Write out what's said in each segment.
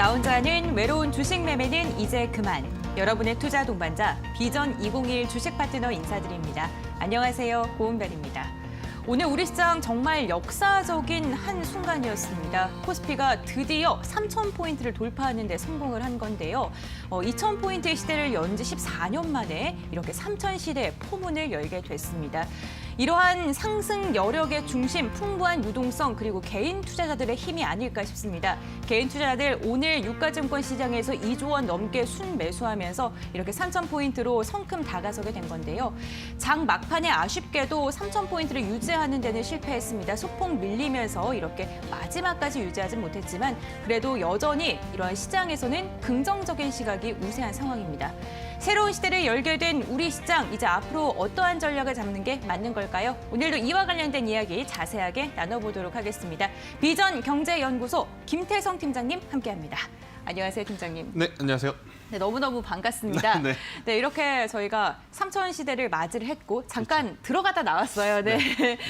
나 혼자 하는 외로운 주식 매매는 이제 그만. 여러분의 투자 동반자 비전 2021 주식 파트너 인사드립니다. 안녕하세요, 고은별입니다. 오늘 우리 시장 정말 역사적인 한 순간이었습니다. 코스피가 드디어 3,000포인트를 돌파하는 데 성공을 한 건데요. 2,000포인트의 시대를 연 지 14년 만에 이렇게 3,000시대의 포문을 열게 됐습니다. 이러한 상승 여력의 중심, 풍부한 유동성, 그리고 개인 투자자들의 힘이 아닐까 싶습니다. 개인 투자자들 오늘 유가증권 시장에서 2조 원 넘게 순매수하면서 이렇게 3,000포인트로 성큼 다가서게 된 건데요. 장 막판에 아쉽게도 3,000포인트를 유지하는 데는 실패했습니다. 소폭 밀리면서 이렇게 마지막까지 유지하진 못했지만 그래도 여전히 이러한 시장에서는 긍정적인 시각이 우세한 상황입니다. 새로운 시대를 열게 된 우리 시장, 이제 앞으로 어떠한 전략을 잡는 게 맞는 걸까요? 오늘도 이와 관련된 이야기 자세하게 나눠보도록 하겠습니다. 비전 경제연구소 김태성 팀장님 함께합니다. 안녕하세요, 팀장님. 네, 안녕하세요. 네, 너무너무 반갑습니다. 네. 네, 이렇게 저희가 3,000원 시대를 맞이를 했고 잠깐 그렇죠. 들어가다 나왔어요. 네.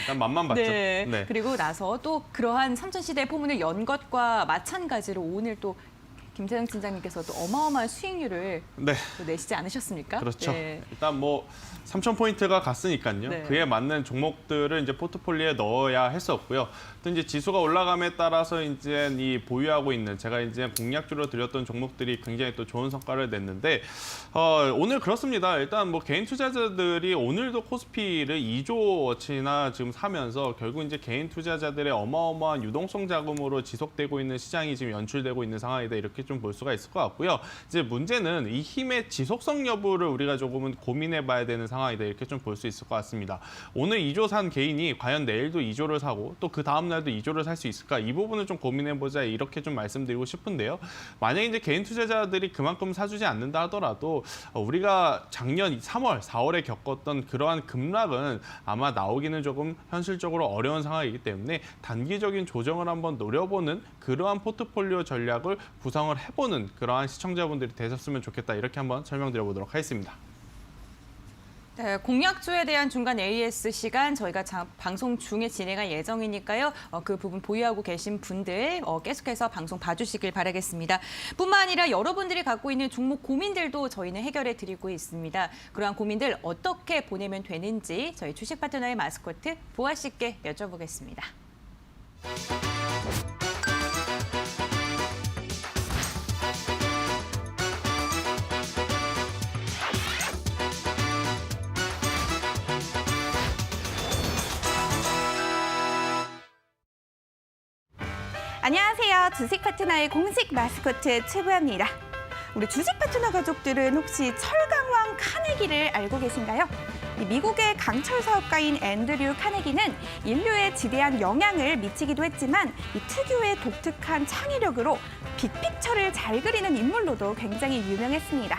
일단 맛만 봤죠. 네. 그리고 나서 또 그러한 3,000시대의 포문을 연 것과 마찬가지로 오늘 또 김태성 팀장님께서도 어마어마한 수익률을 또 내시지 않으셨습니까? 그렇죠. 네. 일단 뭐 3,000포인트가 갔으니까요. 네. 그에 맞는 종목들을 이제 포트폴리오에 넣어야 했었고요. 또 이제 지수가 올라감에 따라서 이제 이 보유하고 있는 제가 이제 공략주로 드렸던 종목들이 굉장히 또 좋은 성과를 냈는데 오늘 그렇습니다. 일단 뭐 개인 투자자들이 오늘도 코스피를 2조어치나 지금 사면서 결국 이제 개인 투자자들의 어마어마한 유동성 자금으로 지속되고 있는 시장이 지금 연출되고 있는 상황이다. 이렇게 좀 볼 수가 있을 것 같고요. 이제 문제는 이 힘의 지속성 여부를 우리가 조금은 고민해봐야 되는 상황이다. 이렇게 좀 볼 수 있을 것 같습니다. 오늘 2조 산 개인이 과연 내일도 2조를 사고 또 그 다음 날도 2조를 살 수 있을까? 이 부분을 좀 고민해보자. 이렇게 좀 말씀드리고 싶은데요. 만약에 이제 개인 투자자들이 그만큼 사주지 않는다 하더라도 우리가 작년 3월, 4월에 겪었던 그러한 급락은 아마 나오기는 조금 현실적으로 어려운 상황이기 때문에 단기적인 조정을 한번 노려보는 그러한 포트폴리오 전략을 구성을 해보는 그러한 시청자분들이 되셨으면 좋겠다. 이렇게 한번 설명드려보도록 하겠습니다. 네, 공약주에 대한 중간 AS 시간 저희가 방송 중에 진행할 예정이니까요. 그 부분 보유하고 계신 분들 계속해서 방송 봐주시길 바라겠습니다. 뿐만 아니라 여러분들이 갖고 있는 종목 고민들도 저희는 해결해 드리고 있습니다. 그러한 고민들 어떻게 보내면 되는지 저희 주식 파트너의 마스코트 보아 씨께 여쭤보겠습니다. 안녕하세요. 주식 파트너의 공식 마스코트 최부아입니다. 우리 주식 파트너 가족들은 혹시 철강왕 카네기를 알고 계신가요? 미국의 강철 사업가인 앤드류 카네기는 인류에 지대한 영향을 미치기도 했지만 이 특유의 독특한 창의력으로 빅픽처를 잘 그리는 인물로도 굉장히 유명했습니다.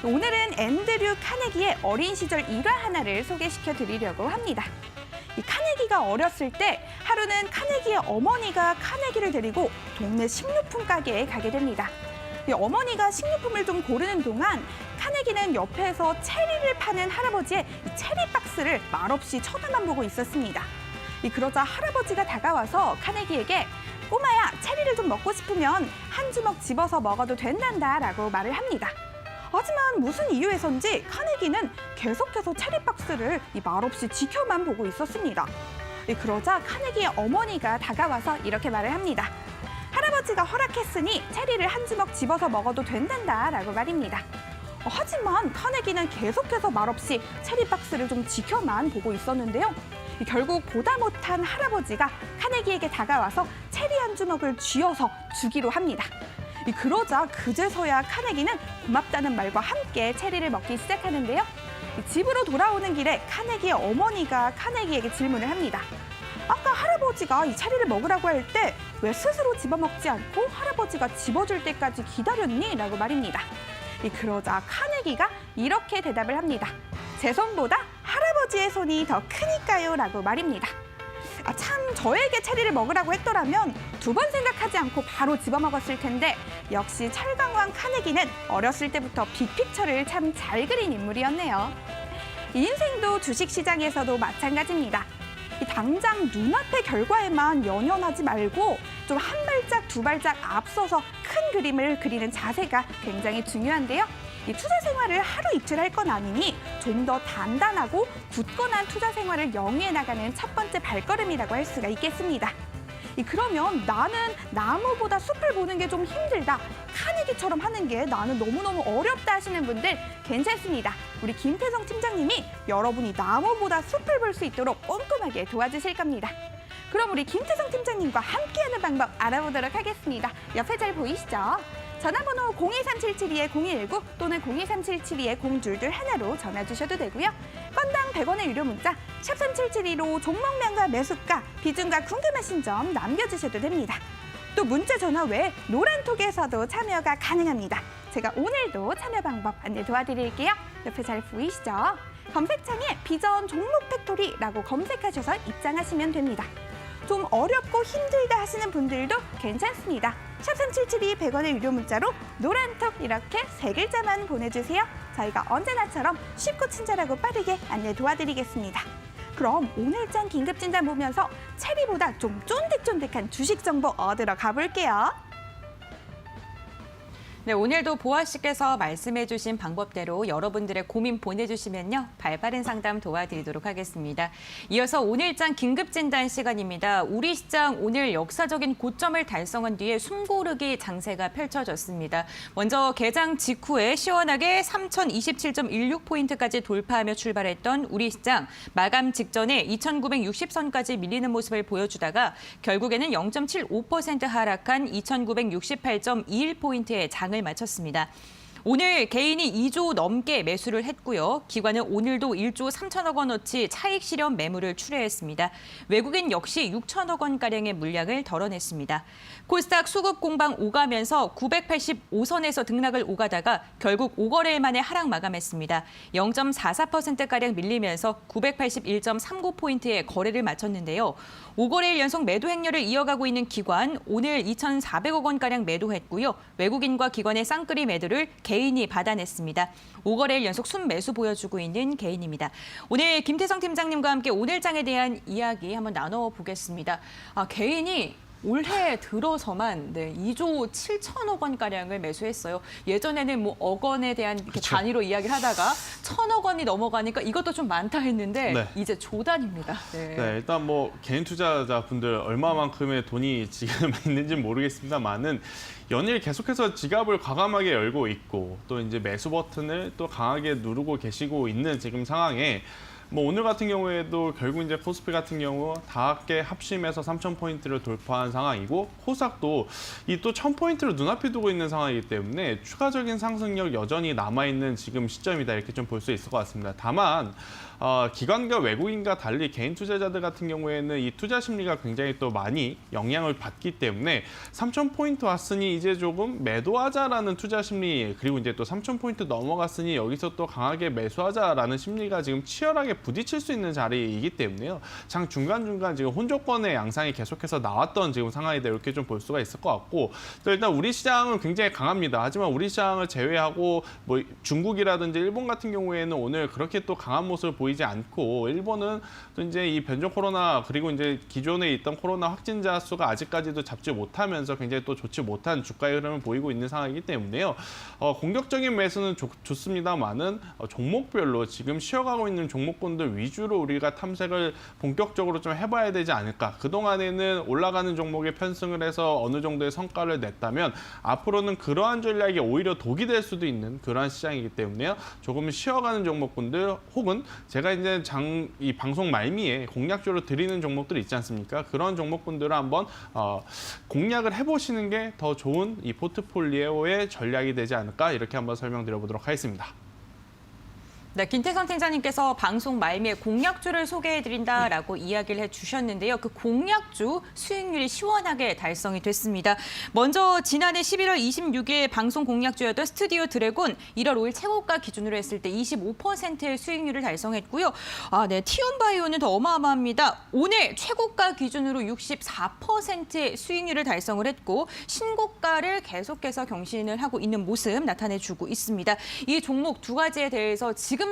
오늘은 앤드류 카네기의 어린 시절 일화 하나를 소개시켜 드리려고 합니다. 이 카네기가 어렸을 때 하루는 카네기의 어머니가 카네기를 데리고 동네 식료품 가게에 가게 됩니다. 이 어머니가 식료품을 좀 고르는 동안 카네기는 옆에서 체리를 파는 할아버지의 이 체리 박스를 말없이 쳐다만 보고 있었습니다. 그러자 할아버지가 다가와서 카네기에게 꼬마야, 체리를 좀 먹고 싶으면 한 주먹 집어서 먹어도 된단다라고 말을 합니다. 하지만 무슨 이유에선지 카네기는 계속해서 체리 박스를 말없이 지켜만 보고 있었습니다. 그러자 카네기의 어머니가 다가와서 이렇게 말을 합니다. 할아버지가 허락했으니 체리를 한 주먹 집어서 먹어도 된단다라고 말입니다. 하지만 카네기는 계속해서 말없이 체리 박스를 좀 지켜만 보고 있었는데요. 결국 보다 못한 할아버지가 카네기에게 다가와서 체리 한 주먹을 쥐어서 주기로 합니다. 그러자 그제서야 카네기는 고맙다는 말과 함께 체리를 먹기 시작하는데요. 집으로 돌아오는 길에 카네기의 어머니가 카네기에게 질문을 합니다. 아까 할아버지가 이 체리를 먹으라고 할 때 왜 스스로 집어먹지 않고 할아버지가 집어줄 때까지 기다렸니? 라고 말입니다. 그러자 카네기가 이렇게 대답을 합니다. 제 손보다 할아버지의 손이 더 크니까요 라고 말입니다. 참 저에게 체리를 먹으라고 했더라면 2번 생각하지 않고 바로 집어먹었을 텐데 역시 철강왕 카네기는 어렸을 때부터 빅픽처를 참 잘 그린 인물이었네요. 인생도 주식시장에서도 마찬가지입니다. 당장 눈앞의 결과에만 연연하지 말고 좀 한 발짝, 2발짝 앞서서 큰 그림을 그리는 자세가 굉장히 중요한데요. 이 투자 생활을 하루 이틀 할 건 아니니 좀 더 단단하고 굳건한 투자 생활을 영위해 나가는 첫 번째 발걸음이라고 할 수가 있겠습니다. 그러면 나는 나무보다 숲을 보는 게 좀 힘들다. 카네기처럼 하는 게 나는 너무너무 어렵다 하시는 분들 괜찮습니다. 우리 김태성 팀장님이 여러분이 나무보다 숲을 볼 수 있도록 꼼꼼하게 도와주실 겁니다. 그럼 우리 김태성 팀장님과 함께하는 방법 알아보도록 하겠습니다. 옆에 잘 보이시죠? 전화번호 023772-0119 또는 023772-0222로 전화 주셔도 되고요. 건당 100원의 유료 문자 샵 3772로 종목명과 매수가, 비중과 궁금하신 점 남겨주셔도 됩니다. 또 문자 전화 외에 노란톡에서도 참여가 가능합니다. 제가 오늘도 참여 방법 안내 도와드릴게요. 옆에 잘 보이시죠? 검색창에 비전 종목 팩토리라고 검색하셔서 입장하시면 됩니다. 좀 어렵고 힘들다 하시는 분들도 괜찮습니다. 샵 3772 100원의 유료 문자로 노란톡 이렇게 3글자만 보내주세요. 저희가 언제나처럼 쉽고 친절하고 빠르게 안내 도와드리겠습니다. 그럼 오늘장 긴급진단 보면서 체리보다 좀 쫀득쫀득한 주식 정보 얻으러 가볼게요. 네, 오늘도 보아 씨께서 말씀해 주신 방법대로 여러분들의 고민 보내주시면요. 발빠른 상담 도와드리도록 하겠습니다. 이어서 오늘장 긴급진단 시간입니다. 우리 시장 오늘 역사적인 고점을 달성한 뒤에 숨고르기 장세가 펼쳐졌습니다. 먼저 개장 직후에 시원하게 3027.16포인트까지 돌파하며 출발했던 우리 시장. 마감 직전에 2960선까지 밀리는 모습을 보여주다가 결국에는 0.75% 하락한 2968.21포인트의 장을 마쳤습니다. 오늘 개인이 2조 넘게 매수를 했고요. 기관은 오늘도 1조 3천억 원어치 차익 실현 매물을 출회했습니다. 외국인 역시 6천억 원가량의 물량을 덜어냈습니다. 코스닥 수급 공방 오가면서 985선에서 등락을 오가다가 결국 5거래일 만에 하락 마감했습니다. 0.44%가량 밀리면서 981.39포인트의 거래를 마쳤는데요. 5거래일 연속 매도 행렬을 이어가고 있는 기관, 오늘 2,400억 원가량 매도했고요. 외국인과 기관의 쌍끌이 매도를 개인이 받아냈습니다. 5거래일 연속 순매수 보여주고 있는 개인입니다. 오늘 김태성 팀장님과 함께 오늘장에 대한 이야기 한번 나눠보겠습니다. 개인이 올해 들어서만 2조 7천억 원가량을 매수했어요. 예전에는 뭐 억 원에 대한 이렇게 그렇죠. 단위로 이야기를 하다가 1,000억 원이 넘어가니까 이것도 좀 많다 했는데 네. 이제 조단입니다. 네, 일단 뭐 개인 투자자분들 얼마만큼의 돈이 지금 있는지 모르겠습니다만은 연일 계속해서 지갑을 과감하게 열고 있고 또 이제 매수 버튼을 또 강하게 누르고 계시고 있는 지금 상황에 뭐 오늘 같은 경우에도 결국 이제 코스피 같은 경우 다 함께 합심해서 3,000포인트를 돌파한 상황이고 코스닥도 이 또 1,000포인트를 눈앞에 두고 있는 상황이기 때문에 추가적인 상승력 여전히 남아있는 지금 시점이다 이렇게 좀 볼 수 있을 것 같습니다. 다만 기관과 외국인과 달리 개인 투자자들 같은 경우에는 이 투자 심리가 굉장히 또 많이 영향을 받기 때문에 3,000포인트 왔으니 이제 조금 매도하자라는 투자 심리 그리고 이제 또 3,000포인트 넘어갔으니 여기서 또 강하게 매수하자라는 심리가 지금 치열하게 부딪힐 수 있는 자리이기 때문에요. 장 중간중간 지금 혼조권의 양상이 계속해서 나왔던 지금 상황이다 이렇게 좀 볼 수가 있을 것 같고 또 일단 우리 시장은 굉장히 강합니다. 하지만 우리 시장을 제외하고 뭐 중국이라든지 일본 같은 경우에는 오늘 그렇게 또 강한 모습을 보이지 않고 일본은 또 이제 이 변종 코로나 그리고 이제 기존에 있던 코로나 확진자 수가 아직까지도 잡지 못하면서 굉장히 또 좋지 못한 주가의 흐름을 보이고 있는 상황이기 때문에요. 공격적인 매수는 좋습니다만은 종목별로 지금 쉬어가고 있는 종목군들 위주로 우리가 탐색을 본격적으로 좀 해봐야 되지 않을까. 그동안에는 올라가는 종목에 편승을 해서 어느 정도의 성과를 냈다면 앞으로는 그러한 전략이 오히려 독이 될 수도 있는 그러한 시장이기 때문에요. 조금 쉬어가는 종목군들 혹은 제가 이제 이 방송 말미에 공략적으로 드리는 종목들 있지 않습니까? 그런 종목군들을 한번 공략을 해보시는 게 더 좋은 이 포트폴리오의 전략이 되지 않을까 이렇게 한번 설명드려보도록 하겠습니다. 네, 김태선 팀장님께서 방송 말미에 공략주를 소개해드린다라고 이야기를 해주셨는데요. 그 공략주 수익률이 시원하게 달성이 됐습니다. 먼저 지난해 11월 26일 방송 공략주였던 스튜디오 드래곤 1월 5일 최고가 기준으로 했을 때 25%의 수익률을 달성했고요. 네, 티움바이오는 더 어마어마합니다. 오늘 최고가 기준으로 64%의 수익률을 달성을 했고 신고가를 계속해서 경신을 하고 있는 모습 나타내주고 있습니다. 이 종목 두 가지에 대해서 지금도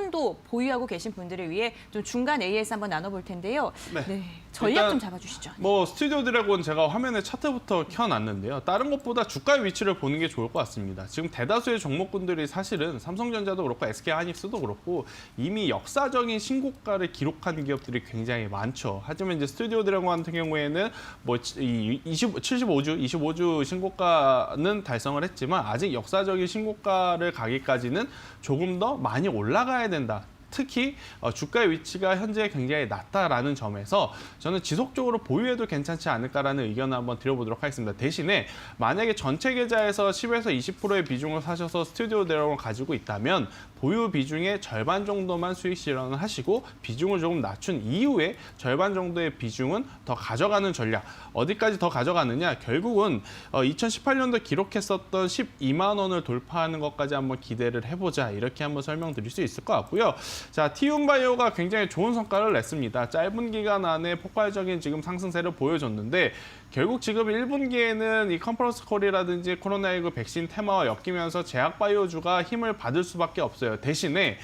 보유하고 계신 분들을 위해 좀 중간 AS 한번 나눠볼 텐데요. 네. 전략 일단 좀 잡아주시죠. 뭐 스튜디오 드래곤 제가 화면에 차트부터 켜놨는데요. 다른 것보다 주가의 위치를 보는 게 좋을 것 같습니다. 지금 대다수의 종목군들이 사실은 삼성전자도 그렇고 SK하이닉스도 그렇고 이미 역사적인 신고가를 기록한 기업들이 굉장히 많죠. 하지만 이제 스튜디오 드래곤 같은 경우에는 뭐 25주 신고가는 달성을 했지만 아직 역사적인 신고가를 가기까지는 조금 더 많이 올라가야 된다. 특히 주가의 위치가 현재 굉장히 낮다라는 점에서 저는 지속적으로 보유해도 괜찮지 않을까라는 의견을 한번 드려보도록 하겠습니다. 대신에 만약에 전체 계좌에서 10에서 20%의 비중을 사셔서 스튜디오 드래곤을 가지고 있다면 보유 비중의 절반 정도만 수익 실현을 하시고 비중을 조금 낮춘 이후에 절반 정도의 비중은 더 가져가는 전략. 어디까지 더 가져가느냐? 결국은 2018년도 기록했었던 12만 원을 돌파하는 것까지 한번 기대를 해보자. 이렇게 한번 설명드릴 수 있을 것 같고요. 자, 티움바이오가 굉장히 좋은 성과를 냈습니다. 짧은 기간 안에 폭발적인 지금 상승세를 보여줬는데 결국 지금 1분기에는 이 컨퍼런스 콜이라든지 코로나19 백신 테마와 엮이면서 제약바이오주가 힘을 받을 수밖에 없어요. 대신에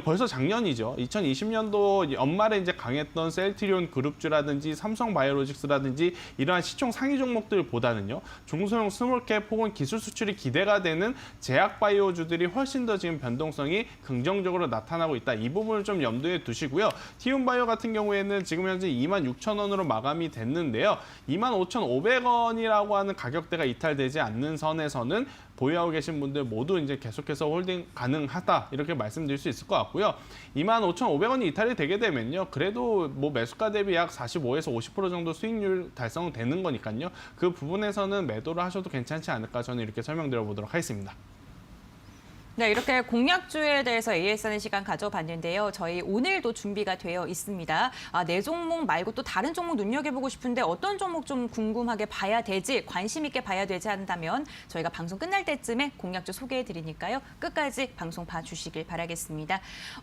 벌써 작년이죠. 2020년도 연말에 이제 강했던 셀트리온 그룹주라든지 삼성바이오로직스라든지 이러한 시총 상위 종목들보다는요. 중소형 스몰캡 혹은 기술 수출이 기대가 되는 제약바이오주들이 훨씬 더 지금 변동성이 긍정적으로 나타나고 있다. 이 부분을 좀 염두에 두시고요. 티움바이오 같은 경우에는 지금 현재 26,000원으로 마감이 됐는데요. 25,500원이라고 하는 가격대가 이탈되지 않는 선에서는 보유하고 계신 분들 모두 이제 계속해서 홀딩 가능하다 이렇게 말씀드릴 수 있을 것 같고요. 25,500원이 이탈이 되게 되면요. 그래도 뭐 매수가 대비 약 45에서 50% 정도 수익률 달성되는 거니까요. 그 부분에서는 매도를 하셔도 괜찮지 않을까 저는 이렇게 설명드려 보도록 하겠습니다. 네, 이렇게 공략주에 대해서 AS하는 시간 가져봤는데요. 저희 오늘도 준비가 되어 있습니다. 내 종목 말고 또 다른 종목 눈여겨보고 싶은데 어떤 종목 좀 궁금하게 봐야 되지, 관심 있게 봐야 되지 한다면 저희가 방송 끝날 때쯤에 공략주 소개해드리니까요. 끝까지 방송 봐주시길 바라겠습니다.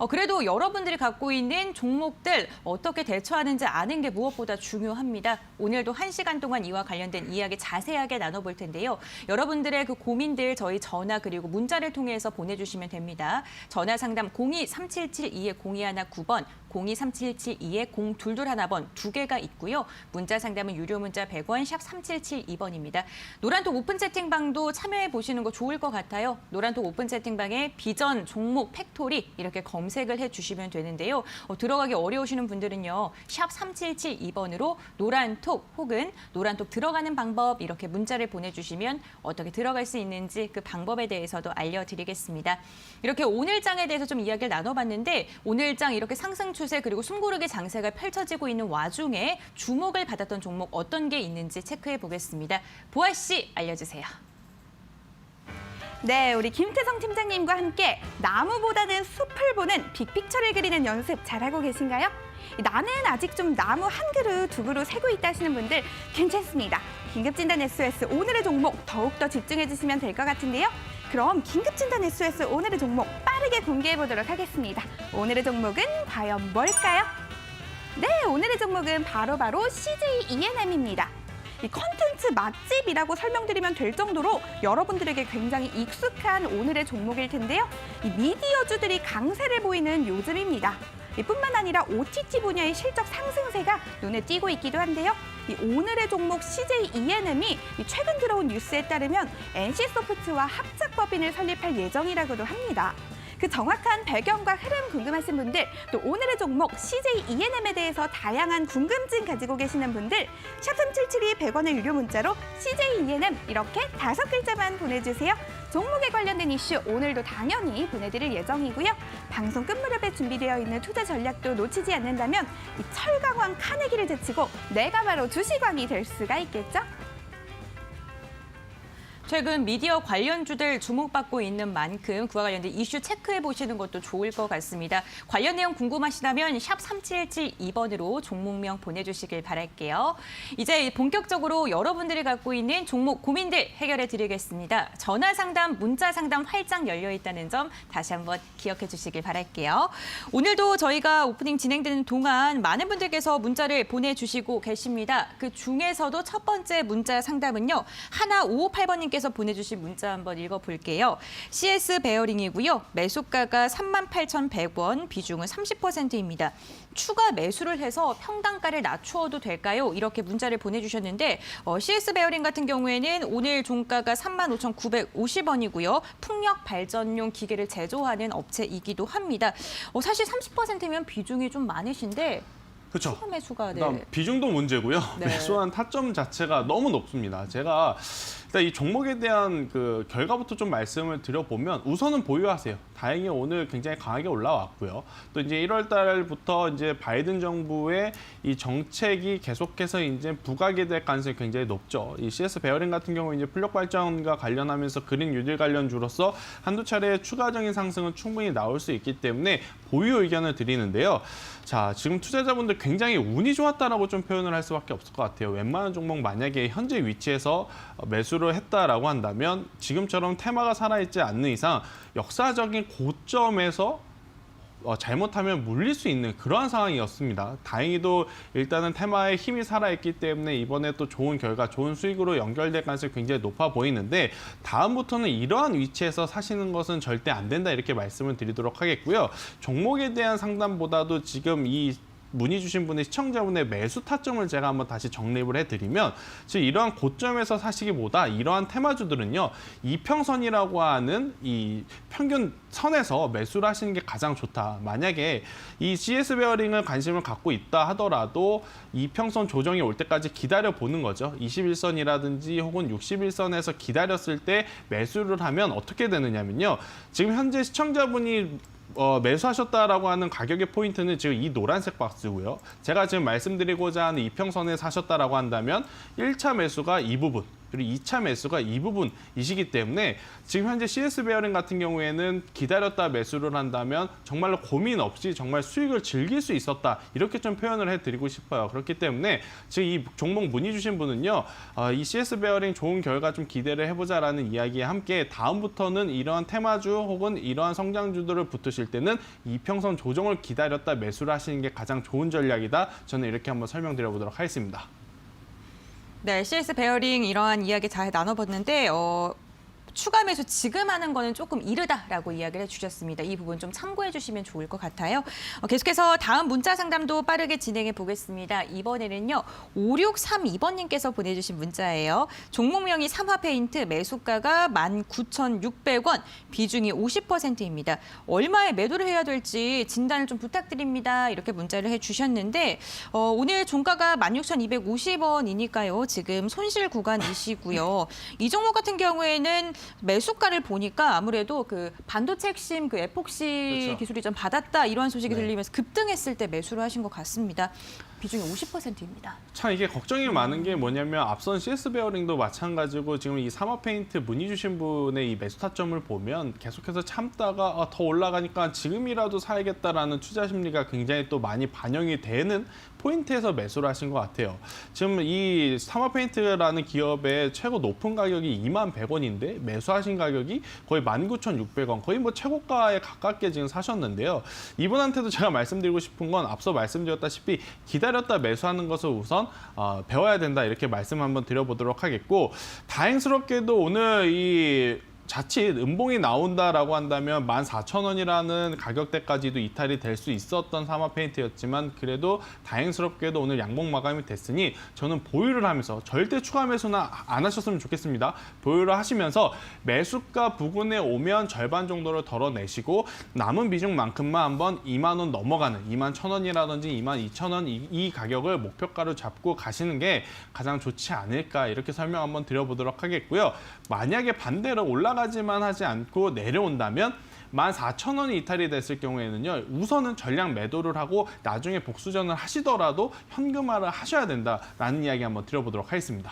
그래도 여러분들이 갖고 있는 종목들 어떻게 대처하는지 아는 게 무엇보다 중요합니다. 오늘도 1시간 동안 이와 관련된 이야기 자세하게 나눠볼 텐데요. 여러분들의 그 고민들 저희 전화 그리고 문자를 통해서 보내주시면 됩니다. 전화 상담 02-3772-0219번, 02-3772-0221번 두 개가 있고요. 문자 상담은 유료 문자 100원, 샵 3772번입니다. 노란톡 오픈 채팅방도 참여해 보시는 거 좋을 것 같아요. 노란톡 오픈 채팅방에 비전, 종목, 팩토리 이렇게 검색을 해주시면 되는데요. 들어가기 어려우시는 분들은요. 샵 3772번으로 노란톡 혹은 노란톡 들어가는 방법 이렇게 문자를 보내주시면 어떻게 들어갈 수 있는지 그 방법에 대해서도 알려드리겠습니다. 이렇게 오늘장에 대해서 좀 이야기를 나눠봤는데 오늘장 이렇게 상승 추세 그리고 숨고르기 장세가 펼쳐지고 있는 와중에 주목을 받았던 종목 어떤 게 있는지 체크해 보겠습니다. 보아 씨 알려주세요. 네, 우리 김태성 팀장님과 함께 나무보다는 숲을 보는 빅픽처를 그리는 연습 잘하고 계신가요? 나는 아직 좀 나무 한 그루, 두 그루 세고 있다 하시는 분들 괜찮습니다. 긴급진단 SOS 오늘의 종목 더욱더 집중해 주시면 될 것 같은데요. 그럼 긴급진단 SOS 오늘의 종목 빠르게 공개해 보도록 하겠습니다. 오늘의 종목은 과연 뭘까요? 네, 오늘의 종목은 바로 CJ E&M입니다. 이 컨텐츠 맛집이라고 설명드리면 될 정도로 여러분들에게 굉장히 익숙한 오늘의 종목일 텐데요. 이 미디어주들이 강세를 보이는 요즘입니다. 뿐만 아니라 OTT 분야의 실적 상승세가 눈에 띄고 있기도 한데요. 이 오늘의 종목 CJ E&M이 최근 들어온 뉴스에 따르면 NC소프트와 합작법인을 설립할 예정이라고도 합니다. 그 정확한 배경과 흐름 궁금하신 분들, 또 오늘의 종목 CJ E&M에 대해서 다양한 궁금증 가지고 계시는 분들, 샵3772 100원의 유료 문자로 CJ E&M 이렇게 5글자만 보내주세요. 종목에 관련된 이슈 오늘도 당연히 보내드릴 예정이고요. 방송 끝 무렵에 준비되어 있는 투자 전략도 놓치지 않는다면 이 철강왕 카네기를 제치고 내가 바로 주식왕이 될 수가 있겠죠? 최근 미디어 관련주들 주목받고 있는 만큼 그와 관련된 이슈 체크해 보시는 것도 좋을 것 같습니다. 관련 내용 궁금하시다면 샵 3772번으로 종목명 보내주시길 바랄게요. 이제 본격적으로 여러분들이 갖고 있는 종목 고민들 해결해 드리겠습니다. 전화 상담, 문자 상담 활짝 열려 있다는 점 다시 한번 기억해 주시길 바랄게요. 오늘도 저희가 오프닝 진행되는 동안 많은 분들께서 문자를 보내주시고 계십니다. 그 중에서도 첫 번째 문자 상담은요. 하나 558번님께 이은주님께서 보내주신 문자 한번 읽어볼게요. CS 베어링이고요. 매수가가 38,100원, 비중은 30%입니다. 추가 매수를 해서 평단가를 낮추어도 될까요? 이렇게 문자를 보내주셨는데 CS 베어링 같은 경우에는 오늘 종가가 35,950원이고요. 풍력 발전용 기계를 제조하는 업체이기도 합니다. 사실 30%면 비중이 좀 많으신데 그렇죠. 추가 매수가 일단 비중도 문제고요. 네. 매수한 타점 자체가 너무 높습니다. 제가 일단 이 종목에 대한 그 결과부터 좀 말씀을 드려보면 우선은 보유하세요. 다행히 오늘 굉장히 강하게 올라왔고요. 또 이제 1월 달부터 이제 바이든 정부의 이 정책이 계속해서 이제 부각이 될 가능성이 굉장히 높죠. 이 CS 베어링 같은 경우 이제 풍력 발전과 관련하면서 그린 뉴딜 관련주로서 한두 차례의 추가적인 상승은 충분히 나올 수 있기 때문에 보유 의견을 드리는데요. 자, 지금 투자자분들 굉장히 운이 좋았다라고 좀 표현을 할 수밖에 없을 것 같아요. 웬만한 종목 만약에 현재 위치에서 매수를 했다라고 한다면 지금처럼 테마가 살아있지 않는 이상 역사적인 고점에서 잘못하면 물릴 수 있는 그러한 상황이었습니다. 다행히도 일단은 테마에 힘이 살아있기 때문에 이번에 또 좋은 결과, 좋은 수익으로 연결될 가능성이 굉장히 높아 보이는데 다음부터는 이러한 위치에서 사시는 것은 절대 안 된다 이렇게 말씀을 드리도록 하겠고요. 종목에 대한 상담보다도 지금 이 문의 주신 분의 시청자분의 매수 타점을 제가 한번 다시 정립을 해드리면 즉 이러한 고점에서 사시기보다 이러한 테마주들은요 이평선이라고 하는 이 평균 선에서 매수를 하시는 게 가장 좋다. 만약에 이 CS 베어링을 관심을 갖고 있다 하더라도 이평선 조정이 올 때까지 기다려 보는 거죠. 21선이라든지 혹은 61선에서 기다렸을 때 매수를 하면 어떻게 되느냐면요. 지금 현재 시청자분이 매수하셨다라고 하는 가격의 포인트는 지금 이 노란색 박스고요. 제가 지금 말씀드리고자 하는 이평선에 사셨다라고 한다면 1차 매수가 이 부분, 그리고 2차 매수가 이 부분이시기 때문에 지금 현재 CS 베어링 같은 경우에는 기다렸다 매수를 한다면 정말로 고민 없이 정말 수익을 즐길 수 있었다. 이렇게 좀 표현을 해드리고 싶어요. 그렇기 때문에 지금 이 종목 문의 주신 분은요. 이 CS 베어링 좋은 결과 좀 기대를 해보자라는 이야기에 함께 다음부터는 이러한 테마주 혹은 이러한 성장주들을 붙으실 때는 이평선 조정을 기다렸다 매수를 하시는 게 가장 좋은 전략이다. 저는 이렇게 한번 설명드려보도록 하겠습니다. 네, CS 베어링 이러한 이야기 잘 나눠봤는데 추가 매수 지금 하는 거는 조금 이르다라고 이야기를 해주셨습니다. 이 부분 좀 참고해 주시면 좋을 것 같아요. 계속해서 다음 문자 상담도 빠르게 진행해 보겠습니다. 이번에는요. 5632번님께서 보내주신 문자예요. 종목명이 삼화페인트, 매수가가 19,600원, 비중이 50%입니다. 얼마에 매도를 해야 될지 진단을 좀 부탁드립니다. 이렇게 문자를 해주셨는데 오늘 종가가 16,250원이니까요. 지금 손실 구간이시고요. 이 종목 같은 경우에는 매수가를 보니까 아무래도 그 반도체 핵심 그 에폭시 그렇죠. 기술이 좀 받았다 이런 소식이 네. 들리면서 급등했을 때 매수를 하신 것 같습니다. 비중이 50%입니다. 참 이게 걱정이 많은 게 뭐냐면 앞선 CS 베어링도 마찬가지고 지금 이 삼화페인트 문의 주신 분의 이 매수 타점을 보면 계속해서 참다가 더 올라가니까 지금이라도 사야겠다라는 투자 심리가 굉장히 또 많이 반영이 되는 포인트에서 매수를 하신 것 같아요. 지금 이 삼화페인트라는 기업의 최고 높은 가격이 21,100원인데 매수하신 가격이 거의 19,600원, 거의 뭐 최고가에 가깝게 지금 사셨는데요. 이분한테도 제가 말씀드리고 싶은 건 앞서 말씀드렸다시피 기다렸다 매수하는 것을 우선 배워야 된다 이렇게 말씀 한번 드려보도록 하겠고 다행스럽게도 오늘 이 자칫 음봉이 나온다라고 한다면 14,000원이라는 가격대까지도 이탈이 될 수 있었던 삼화페인트였지만 그래도 다행스럽게도 오늘 양봉 마감이 됐으니 저는 보유를 하면서 절대 추가 매수는 안 하셨으면 좋겠습니다. 보유를 하시면서 매수가 부근에 오면 절반 정도를 덜어내시고 남은 비중만큼만 한번 2만 원 넘어가는 21,000원이라든지 22,000원 이 가격을 목표가로 잡고 가시는 게 가장 좋지 않을까 이렇게 설명 한번 드려보도록 하겠고요. 만약에 반대로 올라가지만 하지 않고 내려온다면 14,000원이 이탈이 됐을 경우에는요. 우선은 전량 매도를 하고 나중에 복수전을 하시더라도 현금화를 하셔야 된다라는 이야기 한번 드려보도록 하겠습니다.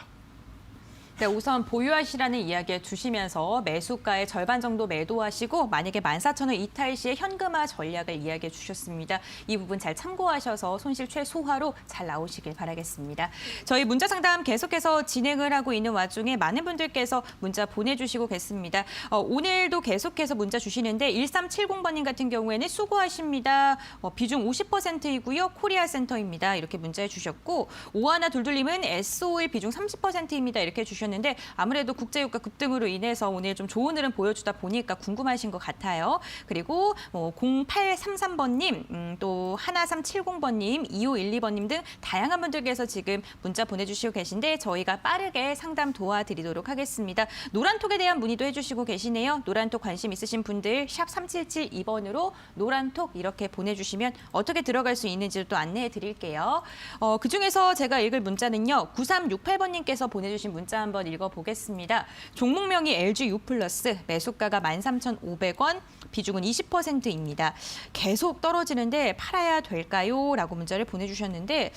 네, 우선 보유하시라는 이야기 주시면서 매수가의 절반 정도 매도하시고 만약에 14,000원 이탈 시에 현금화 전략을 이야기해 주셨습니다. 이 부분 잘 참고하셔서 손실 최소화로 잘 나오시길 바라겠습니다. 저희 문자 상담 계속해서 진행을 하고 있는 와중에 많은 분들께서 문자 보내주시고 계십니다. 오늘도 계속해서 문자 주시는데 1370번님 같은 경우에는 수고하십니다. 비중 50%이고요. 코리아 센터입니다. 이렇게 문자해 주셨고 오하나 둘둘님은 SO일 비중 30%입니다. 이렇게 주셨는데 주셨는데 아무래도 국제유가 급등으로 인해서 오늘 좀 좋은 흐름 보여주다 보니까 궁금하신 것 같아요. 그리고 0833번님, 또 1370번님, 2512번님 등 다양한 분들께서 지금 문자 보내주시고 계신데 저희가 빠르게 상담 도와드리도록 하겠습니다. 노란톡에 대한 문의도 해주시고 계시네요. 노란톡 관심 있으신 분들 샵 3772번으로 노란톡 이렇게 보내주시면 어떻게 들어갈 수 있는지를 또 안내해 드릴게요. 그중에서 제가 읽을 문자는요. 9368번님께서 보내주신 문자 한번 읽어보겠습니다. 종목명이 LGU+, 매수가가 13,500원, 비중은 20%입니다. 계속 떨어지는데 팔아야 될까요? 라고 문자를 보내주셨는데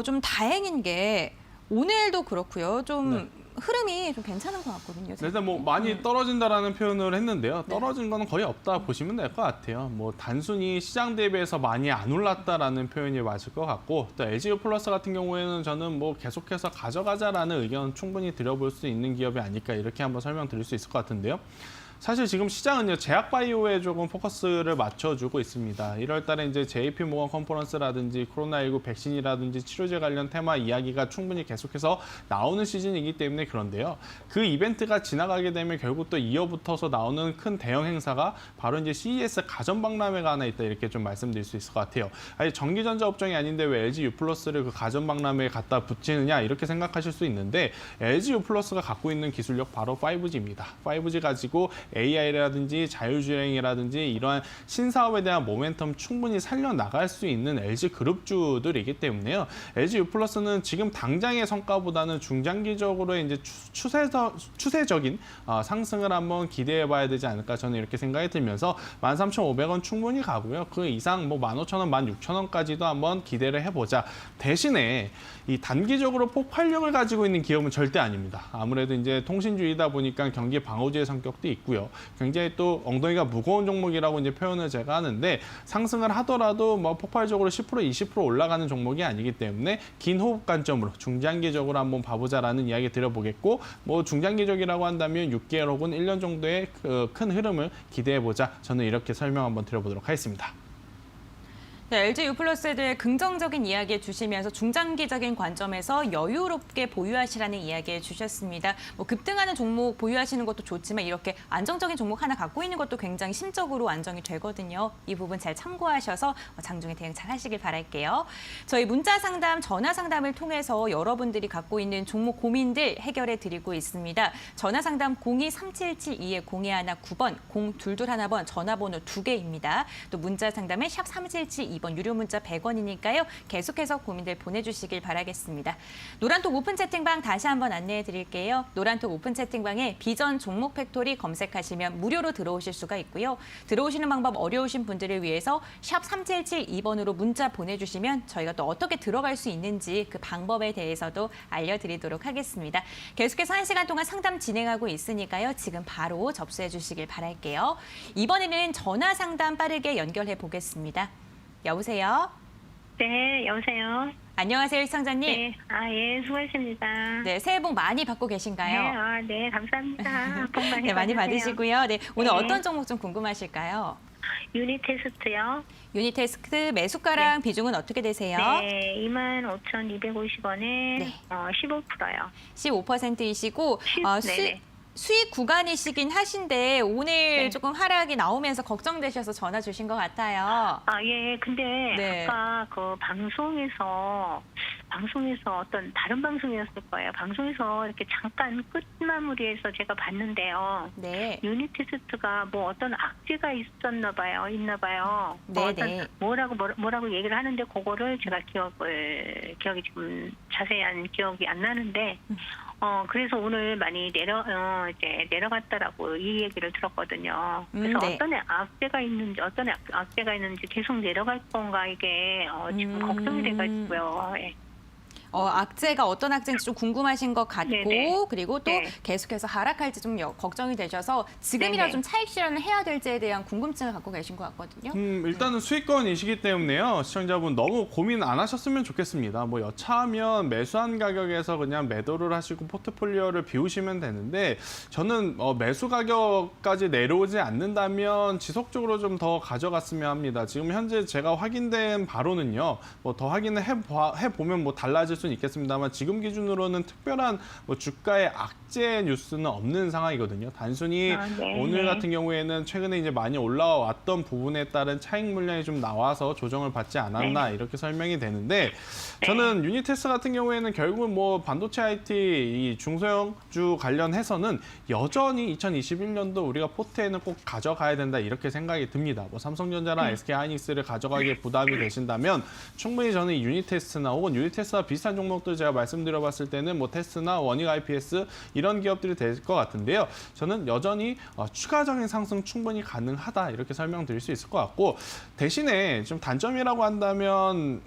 좀 다행인 게 오늘도 그렇고요. 좀 흐름이 좀 괜찮은 것 같거든요. 일단 뭐 많이 떨어진다라는 표현을 했는데요. 떨어진 거는 거의 없다 보시면 될 것 같아요. 뭐 단순히 시장 대비해서 많이 안 올랐다라는 표현이 맞을 것 같고 또 LGU+ 같은 경우에는 저는 뭐 계속해서 가져가자라는 의견 충분히 드려볼 수 있는 기업이 아닐까 이렇게 한번 설명드릴 수 있을 것 같은데요. 사실 지금 시장은요, 제약바이오에 조금 포커스를 맞춰주고 있습니다. 1월 달에 이제 JP모건 컨퍼런스라든지 코로나19 백신이라든지 치료제 관련 테마 이야기가 충분히 계속해서 나오는 시즌이기 때문에 그런데요. 그 이벤트가 지나가게 되면 결국 또 이어붙어서 나오는 큰 대형 행사가 바로 이제 CES 가전박람회가 하나 있다 이렇게 좀 말씀드릴 수 있을 것 같아요. 아니, 전기전자 업종이 아닌데 왜 LGU+를 그 가전박람회에 갖다 붙이느냐 이렇게 생각하실 수 있는데 LGU+가 갖고 있는 기술력 바로 5G입니다. 5G 가지고 AI라든지 자율주행이라든지 이러한 신사업에 대한 모멘텀 충분히 살려나갈 수 있는 LG그룹주들이기 때문에요. LGU+는 지금 당장의 성과보다는 중장기적으로 이제 추세적인 상승을 한번 기대해 봐야 되지 않을까 저는 이렇게 생각이 들면서 13,500원 충분히 가고요. 그 이상 뭐 15,000원, 16,000원까지도 한번 기대를 해보자. 대신에 이 단기적으로 폭발력을 가지고 있는 기업은 절대 아닙니다. 아무래도 이제 통신주이다 보니까 경기 방어주의 성격도 있고요. 굉장히 또 엉덩이가 무거운 종목이라고 이제 표현을 제가 하는데 상승을 하더라도 뭐 폭발적으로 10%, 20% 올라가는 종목이 아니기 때문에 긴 호흡 관점으로 중장기적으로 한번 봐보자라는 이야기 드려보겠고 뭐 중장기적이라고 한다면 6개월 혹은 1년 정도의 그 큰 흐름을 기대해보자. 저는 이렇게 설명 한번 드려보도록 하겠습니다. 네, LGU+에 대해 긍정적인 이야기해 주시면서 중장기적인 관점에서 여유롭게 보유하시라는 이야기해 주셨습니다. 뭐 급등하는 종목 보유하시는 것도 좋지만 이렇게 안정적인 종목 하나 갖고 있는 것도 굉장히 심적으로 안정이 되거든요. 이 부분 잘 참고하셔서 장중에 대응 잘 하시길 바랄게요. 저희 문자 상담, 전화 상담을 통해서 여러분들이 갖고 있는 종목 고민들 해결해 드리고 있습니다. 전화 상담 02-3772-0219번, 0221번 전화번호 2개입니다. 또 문자 상담은 샵 3772 2번 유료 문자 100원이니까요. 계속해서 고민들 보내주시길 바라겠습니다. 노란톡 오픈 채팅방 다시 한번 안내해 드릴게요. 노란톡 오픈 채팅방에 비전 종목 팩토리 검색하시면 무료로 들어오실 수가 있고요. 들어오시는 방법 어려우신 분들을 위해서 샵 3772번으로 문자 보내주시면 저희가 또 어떻게 들어갈 수 있는지 그 방법에 대해서도 알려드리도록 하겠습니다. 계속해서 1시간 동안 상담 진행하고 있으니까요. 지금 바로 접수해 주시길 바랄게요. 이번에는 전화 상담 빠르게 연결해 보겠습니다. 여보세요? 네, 여보세요? 안녕하세요, 시청자님. 네, 예, 수고하십니다. 네, 새해 복 많이 받고 계신가요? 네, 감사합니다. 복 많이 네, 많이 받으세요. 받으시고요. 네, 오늘 네. 어떤 종목 좀 궁금하실까요? 유닛 테스트요? 유니테스트 매수가랑 비중은 어떻게 되세요? 네, 25,250원에 네. 15%요. 15%이시고 네네. 수익 구간이시긴 하신데 오늘 네. 조금 하락이 나오면서 걱정되셔서 전화 주신 것 같아요. 예, 근데 네. 아까 그 방송에서 어떤 다른 방송이었을 거예요. 방송에서 이렇게 잠깐 끝마무리해서 제가 봤는데요. 네. 유닛 테스트가 뭐 어떤 악재가 있나 봐요. 네, 어떤 네. 뭐라고 얘기를 하는데 그거를 제가 기억이 지금 자세한 기억이 안 나는데 그래서 오늘 많이 내려갔다라고 이 얘기를 들었거든요. 그래서 네. 어떤 악재가 있는지 계속 내려갈 건가 이게 지금 걱정이 돼가지고요. 예. 악재가 어떤 악재인지 좀 궁금하신 것 같고 네네. 그리고 또 네. 계속해서 하락할지 좀 걱정이 되셔서 지금이라도 네네. 좀 차익 실현을 해야 될지에 대한 궁금증을 갖고 계신 것 같거든요. 일단은 수익권이시기 때문에요. 시청자분 너무 고민 안 하셨으면 좋겠습니다. 뭐 여차하면 매수한 가격에서 그냥 매도를 하시고 포트폴리오를 비우시면 되는데 저는 매수 가격까지 내려오지 않는다면 지속적으로 좀 더 가져갔으면 합니다. 지금 현재 제가 확인된 바로는요. 뭐 더 확인을 해보면 뭐 달라질 수 수는 있겠습니다만 지금 기준으로는 특별한 뭐 주가의 악재 뉴스는 없는 상황이거든요. 단순히 네, 오늘 네. 같은 경우에는 최근에 이제 많이 올라왔던 부분에 따른 차익 물량이 좀 나와서 조정을 받지 않았나 이렇게 설명이 되는데 저는 유니테스 같은 경우에는 결국은 뭐 반도체 IT 이 중소형주 관련해서는 여전히 2021년도 우리가 포트에는 꼭 가져가야 된다 이렇게 생각이 듭니다. 뭐 삼성전자나 SK하이닉스를 가져가기에 부담이 되신다면 충분히 저는 이 유니테스나 혹은 유니테스와 비슷한 종목들 제가 말씀드려봤을 때는 뭐 테스나 원익 IPS 이런 기업들이 될 것 같은데요. 저는 여전히 추가적인 상승 충분히 가능하다 이렇게 설명드릴 수 있을 것 같고 대신에 좀 단점이라고 한다면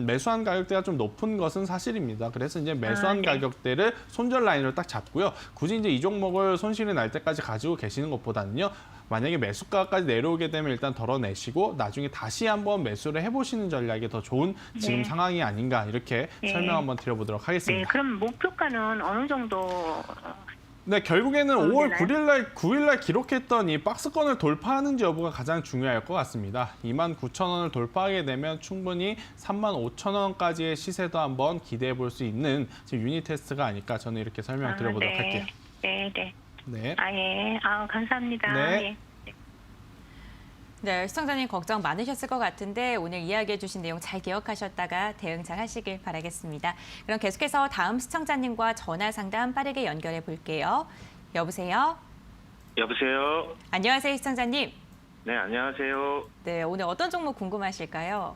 매수한 가격대가 좀 높은 것은 사실입니다. 그래서 이제 매수한 가격대를 손절 라인으로 딱 잡고요. 굳이 이제 이 종목을 손실이 날 때까지 가지고 계시는 것보다는요. 만약에 매수가까지 내려오게 되면 일단 덜어내시고 나중에 다시 한번 매수를 해보시는 전략이 더 좋은 지금 상황이 아닌가 이렇게 설명 한번 드려보도록 네, 하겠습니다. 그럼 목표가는 어느 정도? 네, 결국에는 5월 되나요? 9일날 기록했던 이 박스권을 돌파하는지 여부가 가장 중요할 것 같습니다. 29,000원을 돌파하게 되면 충분히 35,000원까지의 시세도 한번 기대해 볼 수 있는 지금 유니테스트가 아닐까 저는 이렇게 설명드려보도록 할게요. 네, 네. 네. 예. 감사합니다. 네. 예. 네, 시청자님 걱정 많으셨을 것 같은데 오늘 이야기해 주신 내용 잘 기억하셨다가 대응 잘 하시길 바라겠습니다. 그럼 계속해서 다음 시청자님과 전화 상담 빠르게 연결해 볼게요. 여보세요? 여보세요. 안녕하세요, 시청자님. 네, 안녕하세요. 네, 오늘 어떤 종목 궁금하실까요?